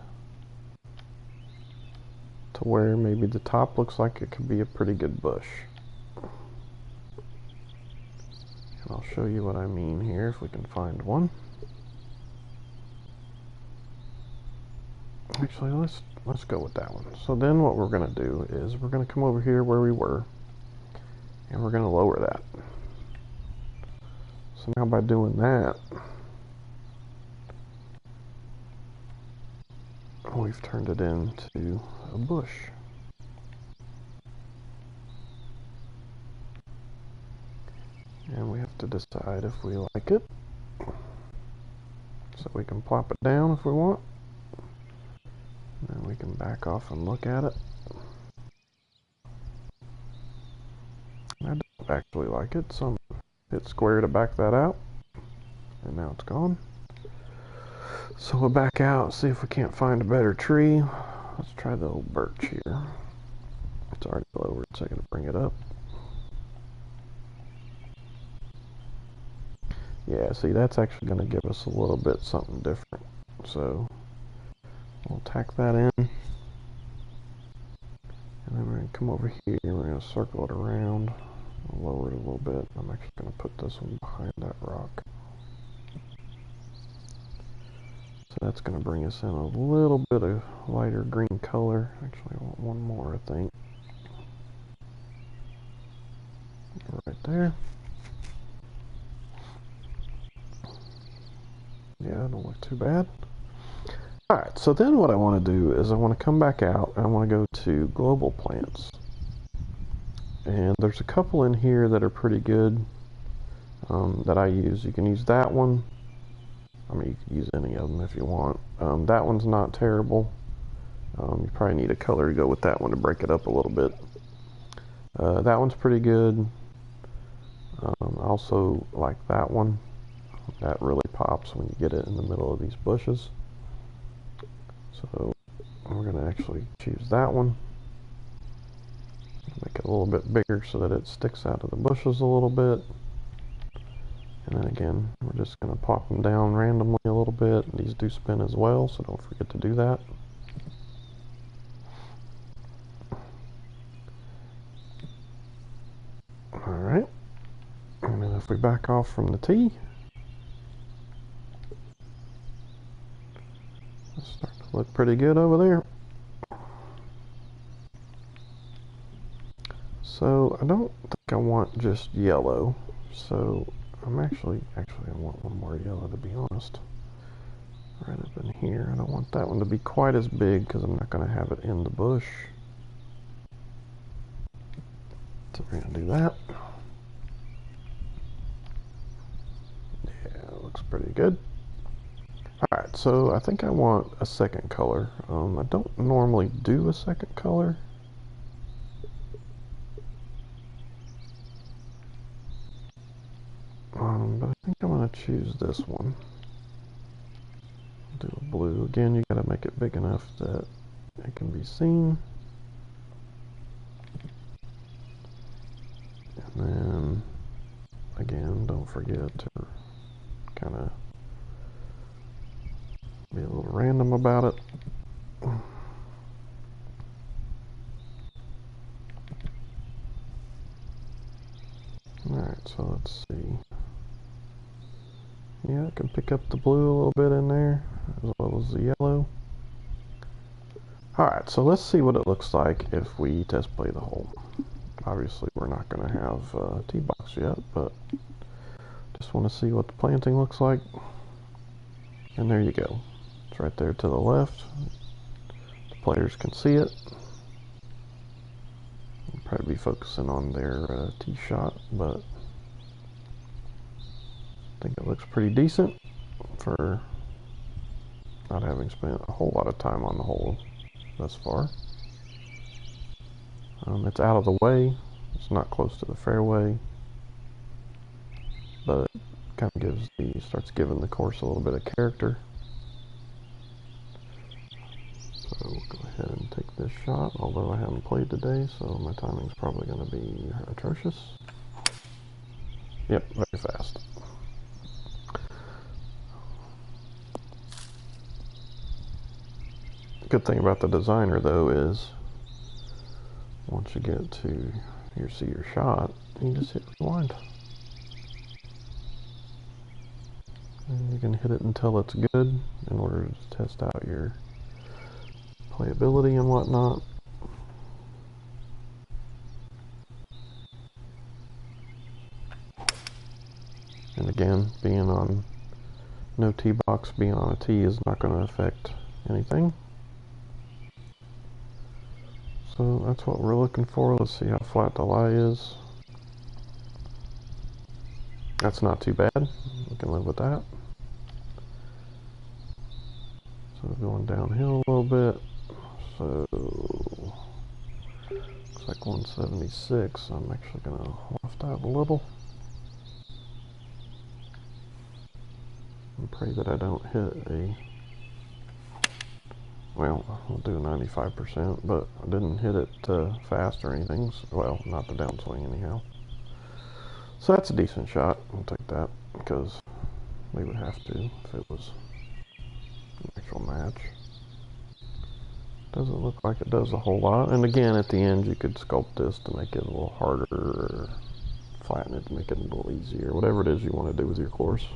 to where maybe the top looks like it could be a pretty good bush. And I'll show you what I mean here if we can find one. Actually, let's go with that one. So then what we're going to do is we're going to come over here where we were, and we're going to lower that. So now by doing that, we've turned it into a bush. And we have to decide if we like it. So we can plop it down if we want. And then we can back off and look at it. I don't actually like it, so I'm hit square to back that out. And now it's gone. So we'll back out, see if we can't find a better tree. Let's try the old birch here. It's already lowered, so I'm going to bring it up. Yeah, see, that's actually going to give us a little bit something different. So we'll tack that in. And then we're going to come over here, we're going to circle it around. I'll lower it a little bit. I'm actually going to put this one behind that rock. So that's going to bring us in a little bit of lighter green color. Actually, I want one more, I think. Right there. Yeah, don't look too bad. Alright, so then what I want to do is I want to come back out and I want to go to global plants. And there's a couple in here that are pretty good that I use. You can use that one. I mean, you can use any of them if you want. That one's not terrible. You probably need a color to go with that one to break it up a little bit. That one's pretty good. I also like that one. That really pops when you get it in the middle of these bushes. So we're going to actually choose that one. Make it a little bit bigger so that it sticks out of the bushes a little bit. And then again, we're just going to pop them down randomly a little bit. These do spin as well, so don't forget to do that. Alright. And then if we back off from the tee, it's starting to look pretty good over there. So I don't think I want just yellow. So I'm actually I want one more yellow, to be honest. Right up in here. I don't want that one to be quite as big because I'm not going to have it in the bush. So we're going to do that. Yeah, it looks pretty good. Alright, so I think I want a second color. I don't normally do a second color. But I think I'm going to choose this one. Do a blue. Again, you got to make it big enough that it can be seen. And then, again, don't forget to kind of be a little random about it. Alright, so let's see. Yeah, I can pick up the blue a little bit in there, as well as the yellow. Alright, so let's see what it looks like if we test play the hole. Obviously, we're not going to have a tee box yet, but just want to see what the planting looks like. And there you go. It's right there to the left. The players can see it. I'll probably be focusing on their tee shot, but I think it looks pretty decent for not having spent a whole lot of time on the hole thus far. It's out of the way. It's not close to the fairway, but kind of starts giving the course a little bit of character. So we'll go ahead and take this shot, although I haven't played today, so my timing's probably going to be atrocious. Yep, very fast. Good thing about the designer, though, is once you get to see your shot, you just hit rewind. And you can hit it until it's good in order to test out your playability and whatnot. And again, being on no tee box, being on a tee is not going to affect anything. So that's what we're looking for. Let's see how flat the lie is. That's not too bad. We can live with that. So going downhill a little bit. So looks like 176. I'm actually going to loft out a little. And pray that I don't hit a, well, I'll do 95%, but I didn't hit it fast or anything. So, well, not the downswing anyhow. So that's a decent shot. I'll take that because we would have to if it was an actual match. Doesn't look like it does a whole lot. And again, at the end, you could sculpt this to make it a little harder or flatten it to make it a little easier. Whatever it is you want to do with your course.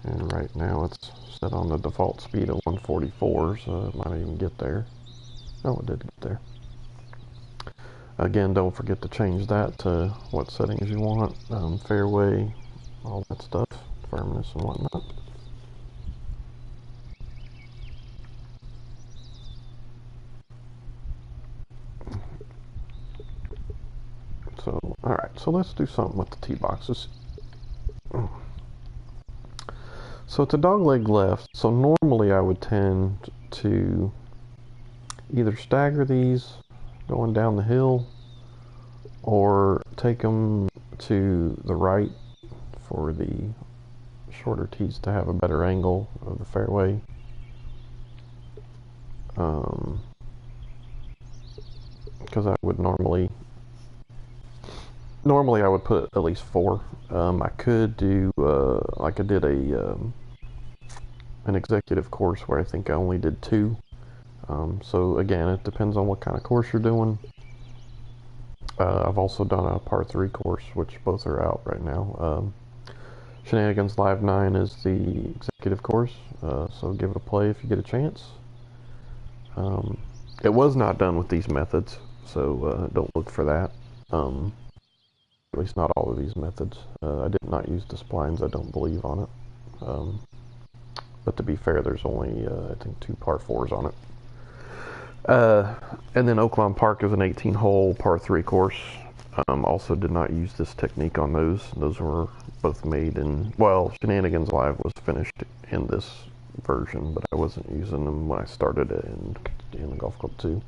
And right now it's set on the default speed of 144, so it might even get there. Oh, it did get there. Again, don't forget to change that to what settings you want. Fairway, all that stuff, firmness and whatnot. So, alright, so let's do something with the tee boxes. So it's a dogleg left, so normally I would tend to either stagger these going down the hill or take them to the right for the shorter tees to have a better angle of the fairway. Because I would normally I would put at least 4. I could do like I did an executive course where I think I only did 2. So again, it depends on what kind of course you're doing. I've also done a par 3 course, which both are out right now. Shenanigans Live 9 is the executive course, so give it a play if you get a chance. It was not done with these methods, so don't look for that. At least not all of these methods. I did not use the splines, I don't believe, on it. But to be fair, there's only, I think, 2 par 4s on it. And then Oaklawn Park is an 18-hole par 3 course. Also did not use this technique on those. Those were both made in, well, Shenanigans Live was finished in this version, but I wasn't using them when I started it in the Golf Club 2.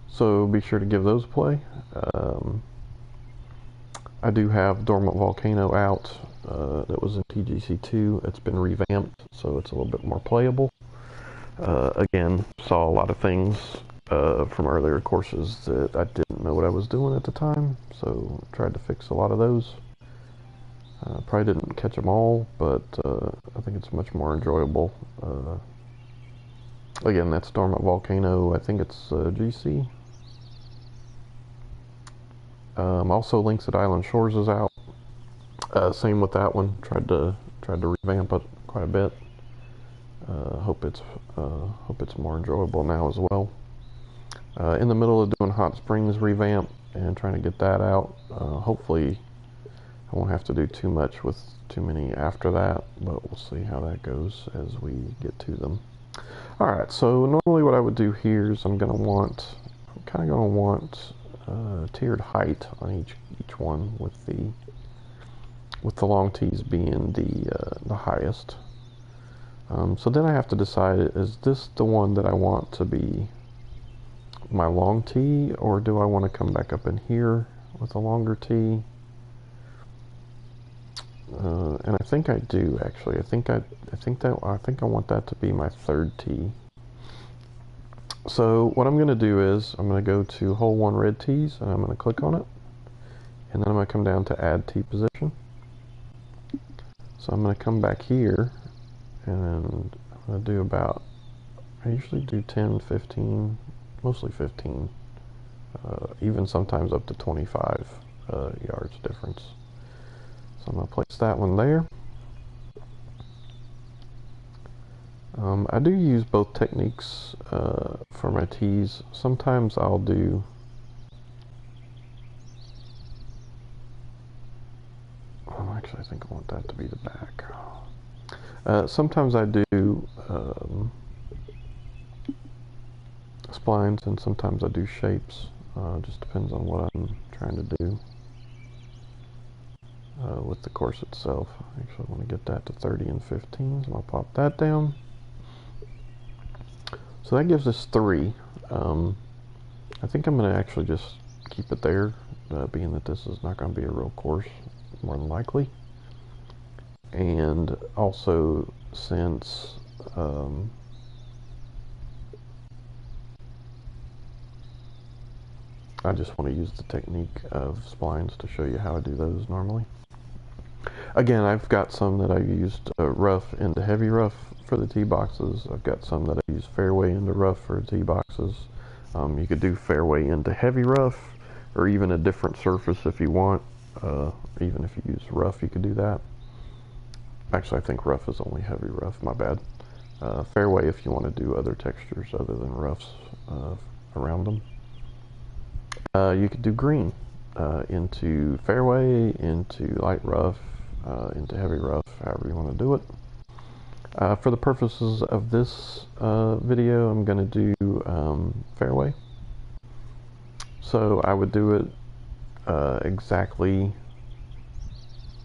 So be sure to give those a play. I do have Dormant Volcano out. That was in TGC 2. It's been revamped, so it's a little bit more playable. Again, saw a lot of things from earlier courses that I didn't know what I was doing at the time, so tried to fix a lot of those. Probably didn't catch them all, but I think it's much more enjoyable. Again, that's Dormant Volcano. I think it's GC. Also, Links at Island Shores is out. Same with that one. Tried to revamp it quite a bit. Hope it's more enjoyable now as well. In the middle of doing Hot Springs revamp and trying to get that out. Hopefully, I won't have to do too much with too many after that, but we'll see how that goes as we get to them. All right. So normally, what I would do here is I'm kind of gonna want tiered height on each one, with the long tees being the highest. So then I have to decide, is this the one that I want to be my long T, or do I want to come back up in here with a longer T? And I think I do actually. I think I want that to be my third T. So what I'm going to do is I'm going to go to hole 1 red T's, and I'm going to click on it, and then I'm going to come down to add T position. So I'm going to come back here, and I'm going to do about, I usually do 10, 15, mostly 15, even sometimes up to 25 yards difference. So I'm going to place that one there. I do use both techniques for my tees. Sometimes I'll do actually I think I want that to be the back. Sometimes I do splines, and sometimes I do shapes. Just depends on what I'm trying to do with the course itself. I actually want to get that to 30 and 15, so I'll pop that down. So that gives us 3. I think I'm going to actually just keep it there, being that this is not going to be a real course, more than likely. And also, since I just want to use the technique of splines to show you how I do those normally. Again, I've got some that I used rough into heavy rough for the tee boxes. I've got some that I use fairway into rough for tee boxes. You could do fairway into heavy rough, or even a different surface if you want. Even if you use rough, you could do that. Actually, I think rough is only heavy rough, my bad. Fairway if you want to do other textures other than roughs around them. You could do green into fairway, into light rough, into heavy rough, however you want to do it. For the purposes of this video, I'm going to do fairway. So I would do it exactly.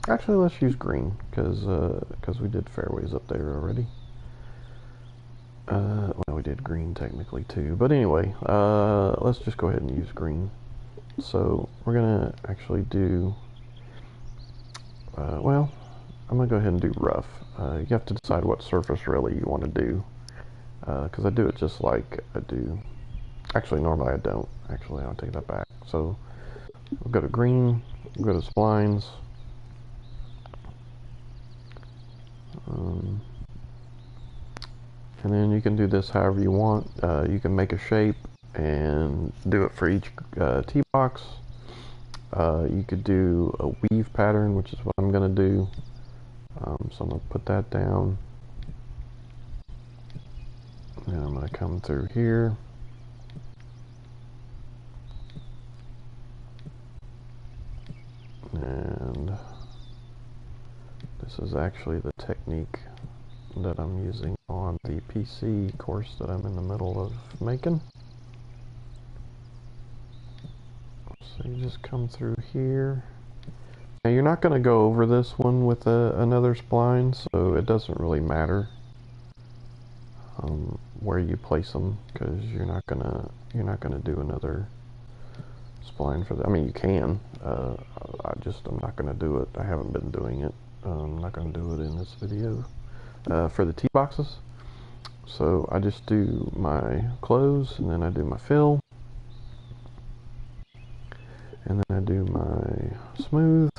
Actually, let's use green because we did fairways up there already. Well, we did green technically too, but anyway, let's just go ahead and use green. So we're gonna actually do. Well, I'm gonna go ahead and do rough. You have to decide what surface really you want to do, because I do it just like I do. Actually, normally I don't. Actually, I'll take that back. So we'll go to green. We'll go to splines. And then you can do this however you want. You can make a shape and do it for each tee box. You could do a weave pattern, which is what I'm going to do. So I'm going to put that down. And I'm going to come through here. And this is actually the technique that I'm using on the PC course that I'm in the middle of making. So you just come through here. Now you're not going to go over this one with another spline, so it doesn't really matter where you place them, because you're not gonna do another spline for that. I mean, you can. I'm not gonna do it. I haven't been doing it. I'm not gonna do it in this video for the tee boxes. So I just do my close, and then I do my fill, and then I do my smooth,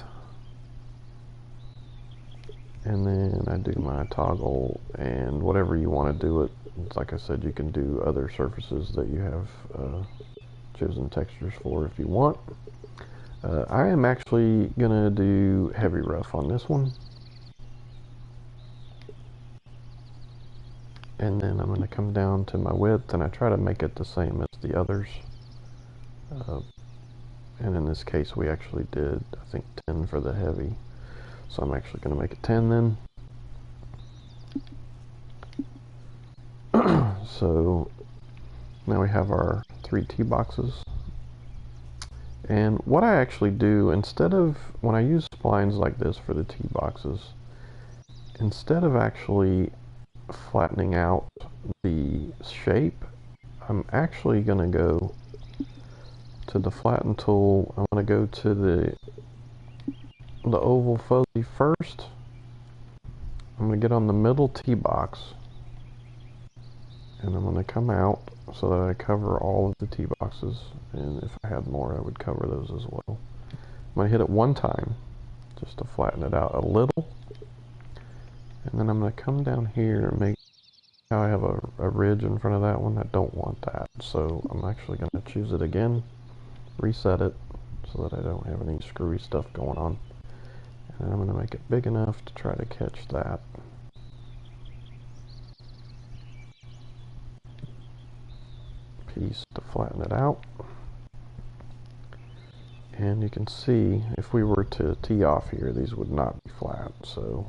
and then I do my toggle, and whatever you want to do it. It's like I said, you can do other surfaces that you have chosen textures for if you want. I am actually gonna do heavy rough on this one, and then I'm going to come down to my width, and I try to make it the same as the others. And in this case, we actually did, I think, 10 for the heavy. So I'm actually going to make it 10 then. So now we have our 3 tee boxes. And what I actually do, instead of, when I use splines like this for the tee boxes, instead of actually flattening out the shape, I'm actually going to go to the flatten tool. I'm going to go to the oval fuzzy first. I'm going to get on the middle T box, and I'm going to come out so that I cover all of the T boxes, and if I had more I would cover those as well. I'm going to hit it one time just to flatten it out a little, and then I'm going to come down here and make sure I have a ridge in front of that one. I don't want that, so I'm actually going to choose it again, reset it so that I don't have any screwy stuff going on, and I'm going to make it big enough to try to catch that. Piece to flatten it out. And you can see if we were to tee off here, these would not be flat. So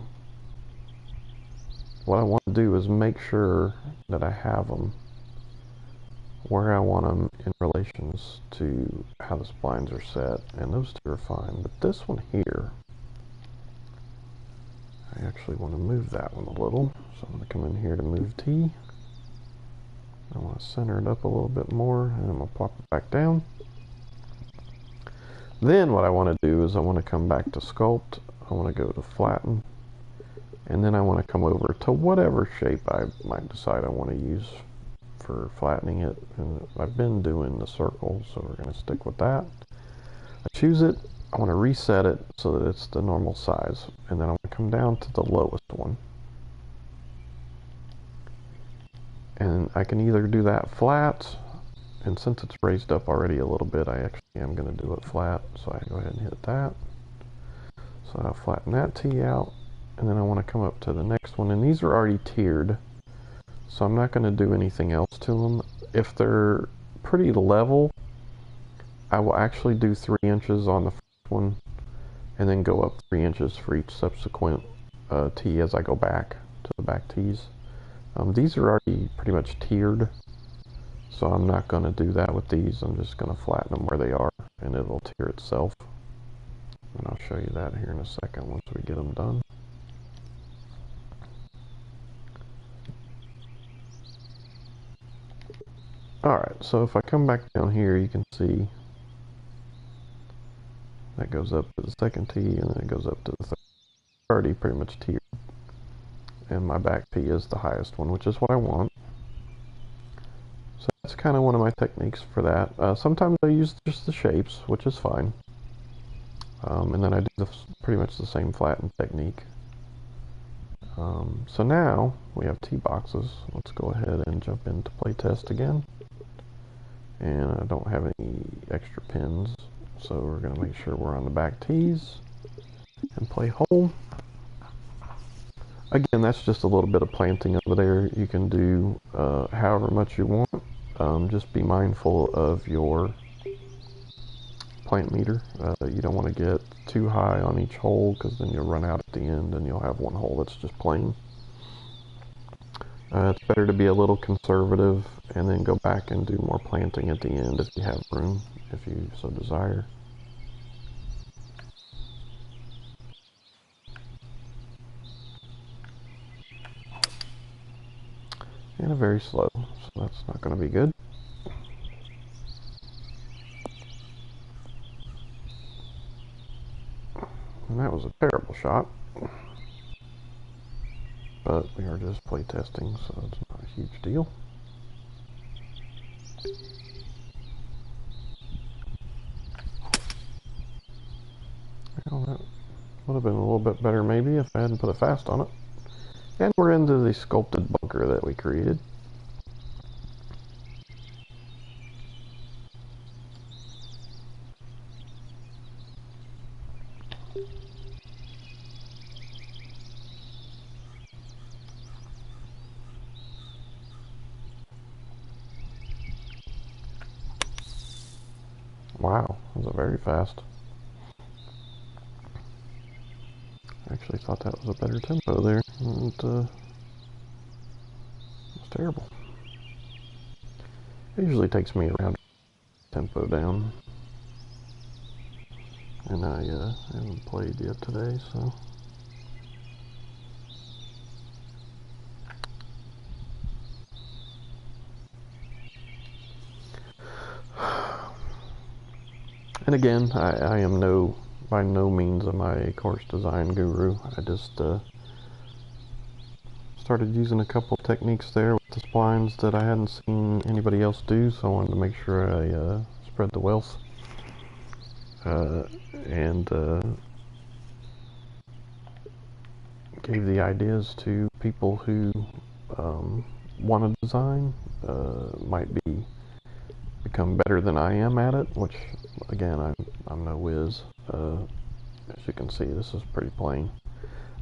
what I want to do is make sure that I have them where I want them in relations to how the splines are set, and those two are fine. But this one here, I actually want to move that one a little. So I'm going to come in here to move T. I want to center it up a little bit more, and I'm going to pop it back down. Then what I want to do is I want to come back to sculpt. I want to go to flatten, and then I want to come over to whatever shape I might decide I want to use for flattening it. And I've been doing the circle, so we're going to stick with that. I choose it. I want to reset it so that it's the normal size, and then I want to come down to the lowest one. And I can either do that flat, and since it's raised up already a little bit, I actually am going to do it flat, so I go ahead and hit that. So I'll flatten that T out, and then I want to come up to the next one, and these are already tiered, so I'm not going to do anything else to them. If they're pretty level, I will actually do 3 inches on the first one, and then go up 3 inches for each subsequent T as I go back to the back T's. These are already pretty much tiered, so I'm not going to do that with these. I'm just going to flatten them where they are, and it'll tier itself. And I'll show you that here in a second once we get them done. Alright, so if I come back down here, you can see that goes up to the second T, and then it goes up to the third. Already pretty much tiered. And my back T is the highest one, which is what I want. So that's kind of one of my techniques for that. Sometimes I use just the shapes, which is fine. And then I do pretty much the same flatten technique. So now we have T boxes. Let's go ahead and jump into playtest again. And I don't have any extra pins, so we're going to make sure we're on the back T's and play whole. Again, that's just a little bit of planting over there. You can do however much you want. Just be mindful of your plant meter. You don't want to get too high on each hole, because then you'll run out at the end and you'll have one hole that's just plain. It's better to be a little conservative and then go back and do more planting at the end if you have room, if you so desire. And very slow, so that's not going to be good. And that was a terrible shot. But we are just play testing, so it's not a huge deal. Well, that would have been a little bit better maybe if I hadn't put a fast on it. And we're into the sculpted bunker that we created. Wow, that was very fast. I actually thought that was a better tempo there. And, it was terrible. It usually takes me around tempo down. And I haven't played yet today, so... And again, I am by no means am I a course design guru. I just started using a couple of techniques there with the splines that I hadn't seen anybody else do, so I wanted to make sure I spread the wealth and gave the ideas to people who want to design, might become better than I am at it, which again I'm no whiz. As you can see, this is pretty plain.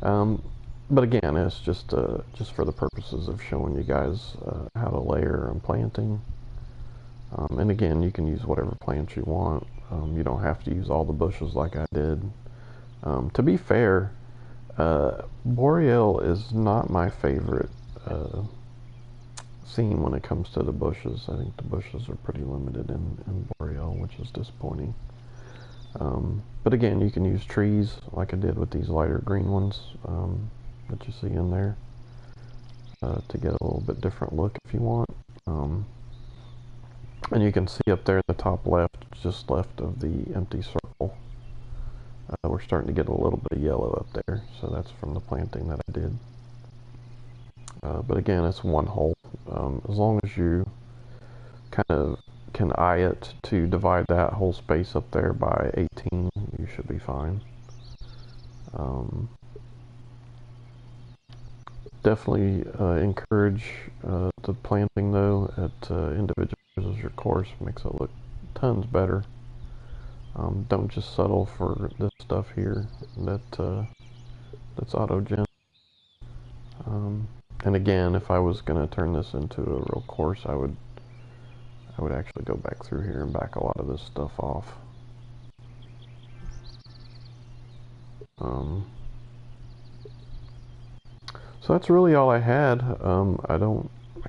But again, it's just for the purposes of showing you guys how to layer and planting. And again, you can use whatever plants you want. You don't have to use all the bushes like I did. To be fair, Boreal is not my favorite scene when it comes to the bushes. I think the bushes are pretty limited in Boreal, which is disappointing. But again, you can use trees like I did with these lighter green ones that you see in there to get a little bit different look if you want. And you can see up there in the top left, just left of the empty circle, we're starting to get a little bit of yellow up there, so that's from the planting that I did. But again, it's one hole. As long as you kind of can eye it to divide that whole space up there by 18, you should be fine. Definitely encourage the planting though at individuals as your course. Makes it look tons better. Don't just settle for this stuff here that's auto-gen. And again, if I was going to turn this into a real course, I would actually go back through here and back a lot of this stuff off. So that's really all I had. I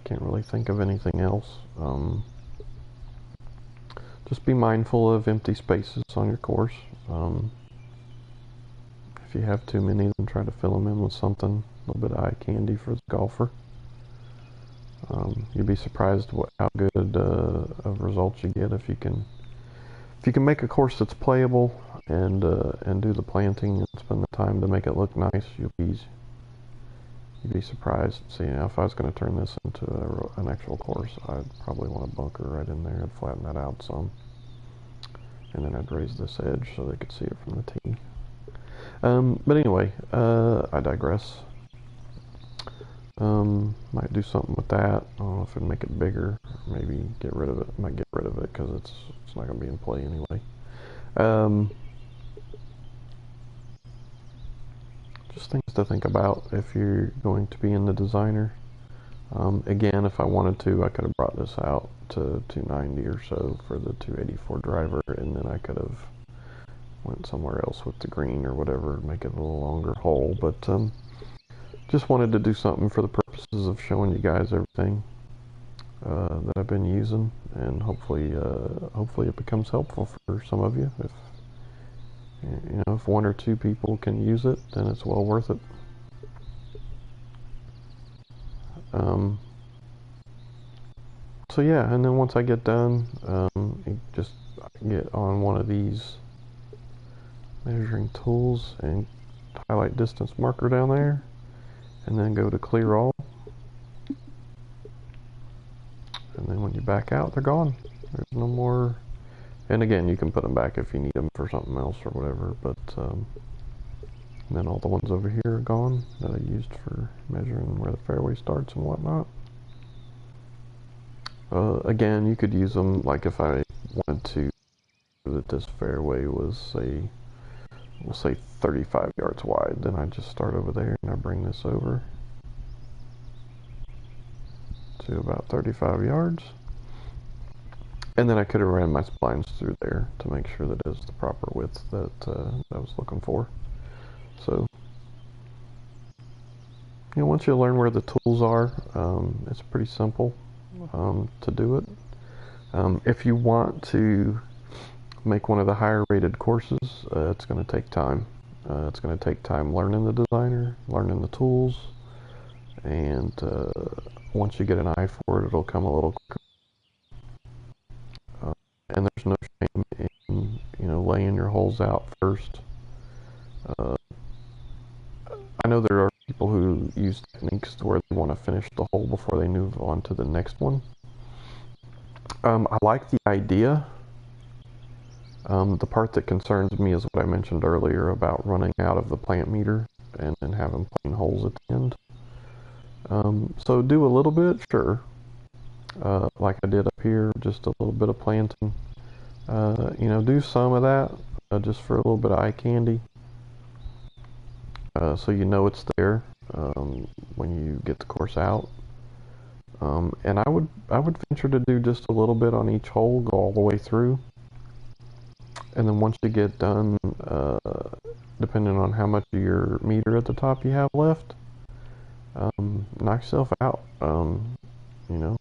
can't really think of anything else. Just be mindful of empty spaces on your course. If you have too many, then try to fill them in with something, a little bit of eye candy for the golfer. You'd be surprised how good of results you get if you can make a course that's playable and do the planting and spend the time to make it look nice. You'd be surprised. See, if I was going to turn this into an actual course, I'd probably want a bunker right in there. I'd flatten that out some, and then I'd raise this edge so they could see it from the tee. But anyway, I digress. Might do something with that. I don't know if it'd make it bigger, or maybe get rid of it. Might get rid of it because it's not going to be in play anyway. Just things to think about if you're going to be in the designer. Again, if I wanted to, I could have brought this out to 290 or so for the 284 driver, and then I could have went somewhere else with the green or whatever, make it a little longer hole. But just wanted to do something for the purposes of showing you guys everything that I've been using, and hopefully it becomes helpful for some of you. If one or two people can use it, then it's well worth it. So yeah, and then once I get done, just get on one of these measuring tools and highlight distance marker down there, and then go to clear all, and then when you back out, they're gone. There's no more. And again, you can put them back if you need them for something else or whatever, but then all the ones over here are gone that I used for measuring where the fairway starts and whatnot. Again, you could use them, like if I wanted to, that this fairway was, we'll say 35 yards wide, then I just start over there and I bring this over to about 35 yards. And then I could have ran my splines through there to make sure that it is the proper width that I was looking for. So, once you learn where the tools are, it's pretty simple to do it. If you want to make one of the higher rated courses, it's going to take time. It's going to take time learning the designer, learning the tools, and once you get an eye for it, it'll come a little quicker. and there's no shame in, you know, laying your holes out first. Uh, I know there are people who use techniques to where they want to finish the hole before they move on to the next one. I like the idea. The part that concerns me is what I mentioned earlier about running out of the plant meter and then having plain holes at the end. So do a little bit, sure. Like I did up here, just a little bit of planting. You know, do some of that just for a little bit of eye candy, so you know it's there when you get the course out. And I would venture to do just a little bit on each hole, go all the way through, and then once you get done, depending on how much of your meter at the top you have left, knock yourself out. You know,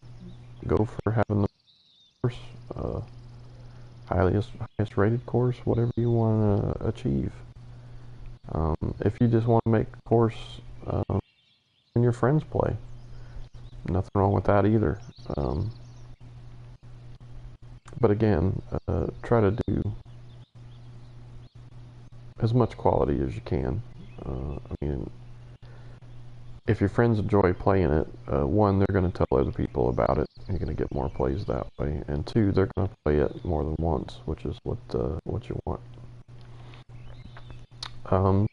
go for having the course, highest rated course, whatever you want to achieve. If you just want to make the course and your friends play, nothing wrong with that either. But again, try to do as much quality as you can. I mean, if your friends enjoy playing it, one, they're going to tell other people about it. You're going to get more plays that way, and two, they're going to play it more than once, which is what you want.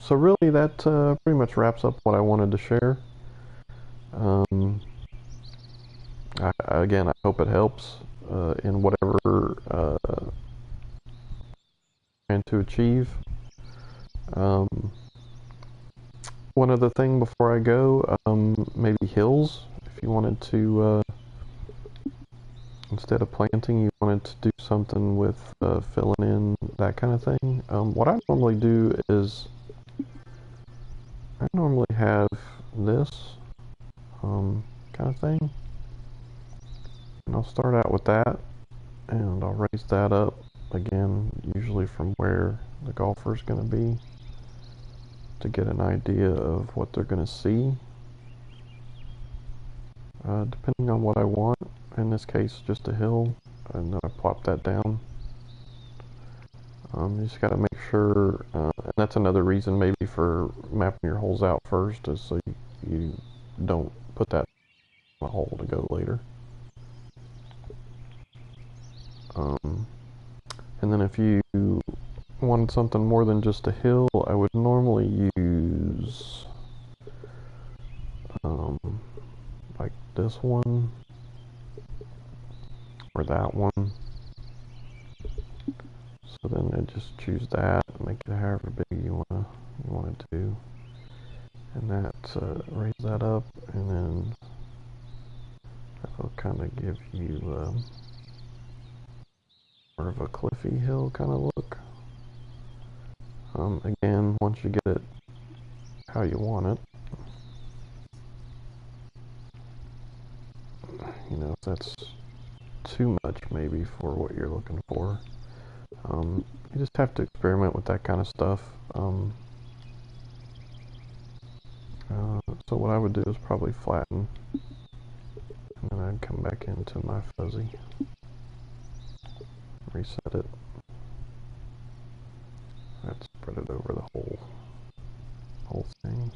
So really, that pretty much wraps up what I wanted to share. Again, I hope it helps in whatever trying to achieve. One other thing before I go, maybe hills. If you wanted to, instead of planting, you wanted to do something with filling in, that kind of thing. What I normally do is I normally have this kind of thing. And I'll start out with that, and I'll raise that up again, usually from where the golfer's going to be, to get an idea of what they're going to see. Depending on what I want, in this case just a hill, and then I plop that down. You just got to make sure, and that's another reason maybe for mapping your holes out first, is so you don't put that in a hole to go later. And then if you wanted something more than just a hill, I would normally use like this one or that one. So then I just choose that, make it however big you want it to, and that raise that up, and then that'll kind of give you more of a cliffy hill kind of look. Again, once you get it how you want it, you know, if that's too much maybe for what you're looking for, you just have to experiment with that kind of stuff. So what I would do is probably flatten, and then I'd come back into my fuzzy, reset it. I'd spread it over the whole thing,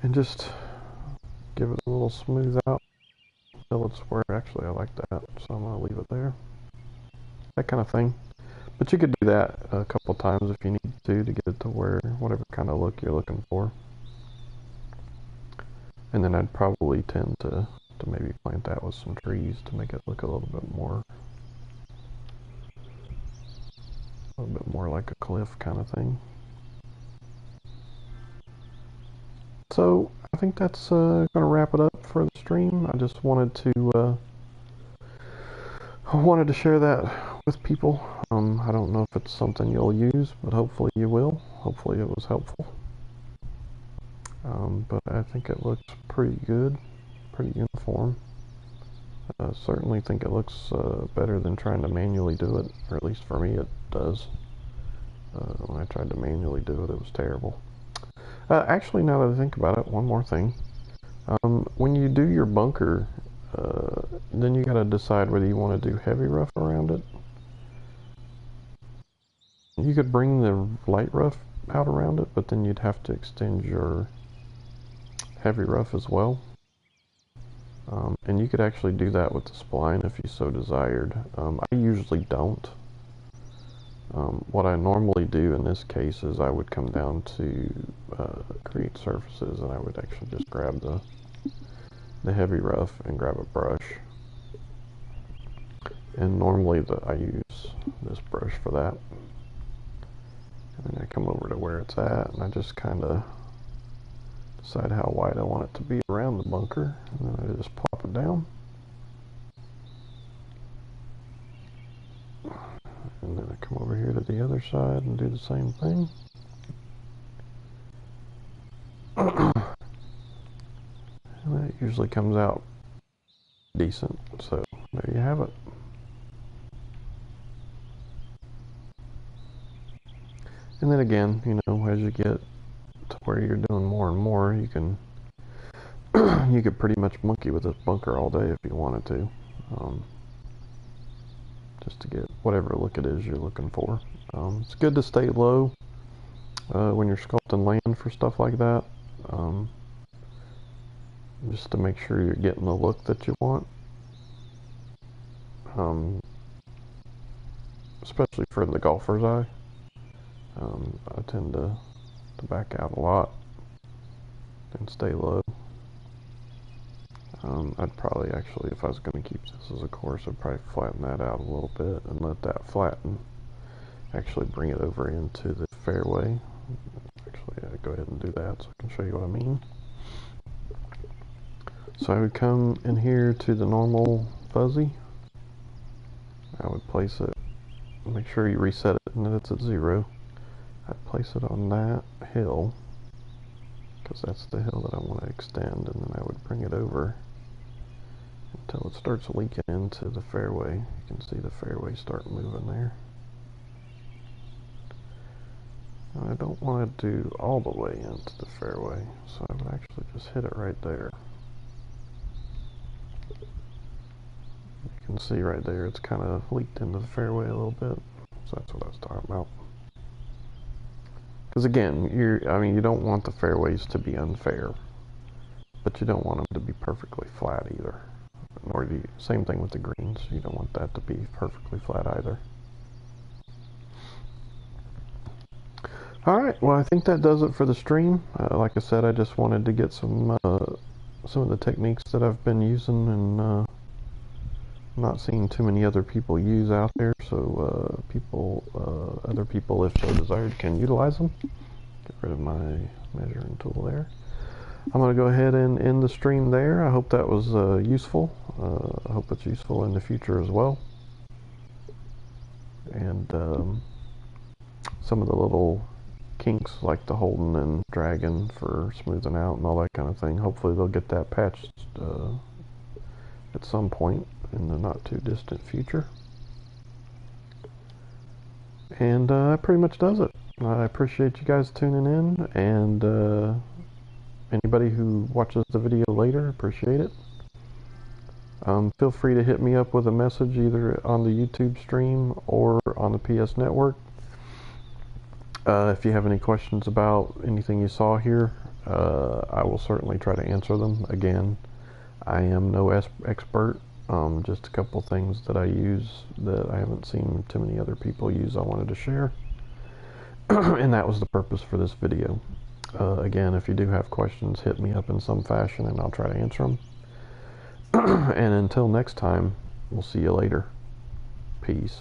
and just give it a little smooth out until it's where actually I like that, so I'm gonna leave it there. That kind of thing. But you could do that a couple times if you need to get it to where whatever kind of look you're looking for. And then I'd probably tend to maybe plant that with some trees to make it look a little bit more like a cliff kind of thing. So I think that's going to wrap it up for the stream. I just wanted to share that with people. I don't know if it's something you'll use, but hopefully you will. Hopefully it was helpful. But I think it looks pretty good, pretty uniform. Certainly think it looks better than trying to manually do it, or at least for me it does. When I tried to manually do it, it was terrible. Actually, now that I think about it, one more thing. When you do your bunker, then you gotta decide whether you want to do heavy rough around it. You could bring the light rough out around it, but then you'd have to extend your heavy rough as well. And you could actually do that with the spline if you so desired. I usually don't. What I normally do in this case is I would come down to create surfaces, and I would actually just grab the heavy rough and grab a brush. And normally I use this brush for that. And then I come over to where it's at, and I just kind of decide how wide I want it to be around the bunker, and then I just plop it down. And then I come over here to the other side and do the same thing. And that usually comes out decent, so there you have it. And then again, you know, as you get to where you're doing more and more, you can you could pretty much monkey with this bunker all day if you wanted to, just to get whatever look it is you're looking for. It's good to stay low when you're sculpting land for stuff like that, just to make sure you're getting the look that you want, especially for the golfer's eye. I tend to back out a lot and stay low. I'd probably actually, if I was going to keep this as a course, I'd probably flatten that out a little bit and let that flatten. Actually bring it over into the fairway. Actually, go ahead and do that so I can show you what I mean. So I would come in here to the normal fuzzy. I would place it, make sure you reset it and that it's at 0. I'd place it on that hill, because that's the hill that I want to extend, and then I would bring it over until it starts leaking into the fairway. You can see the fairway start moving there. And I don't want to do all the way into the fairway, so I would actually just hit it right there. You can see right there it's kind of leaked into the fairway a little bit, so that's what I was talking about. Because again, you don't want the fairways to be unfair, but you don't want them to be perfectly flat either. Nor do you, same thing with the greens, you don't want that to be perfectly flat either. Alright, well I think that does it for the stream. Like I said, I just wanted to get some of the techniques that I've been using and not seeing too many other people use out there, so other people, if so desired, can utilize them. Get rid of my measuring tool there. I'm going to go ahead and end the stream there. I hope that was useful. I hope it's useful in the future as well. And some of the little kinks like the holding and dragging for smoothing out and all that kind of thing, hopefully they'll get that patched at some point in the not too distant future. And that pretty much does it. I appreciate you guys tuning in, and anybody who watches the video later, appreciate it. Feel free to hit me up with a message either on the YouTube stream or on the PS Network. If you have any questions about anything you saw here, I will certainly try to answer them. Again, I am no expert. Just a couple things that I use that I haven't seen too many other people use I wanted to share. And that was the purpose for this video. Again, if you do have questions, hit me up in some fashion and I'll try to answer them. And until next time, we'll see you later. Peace.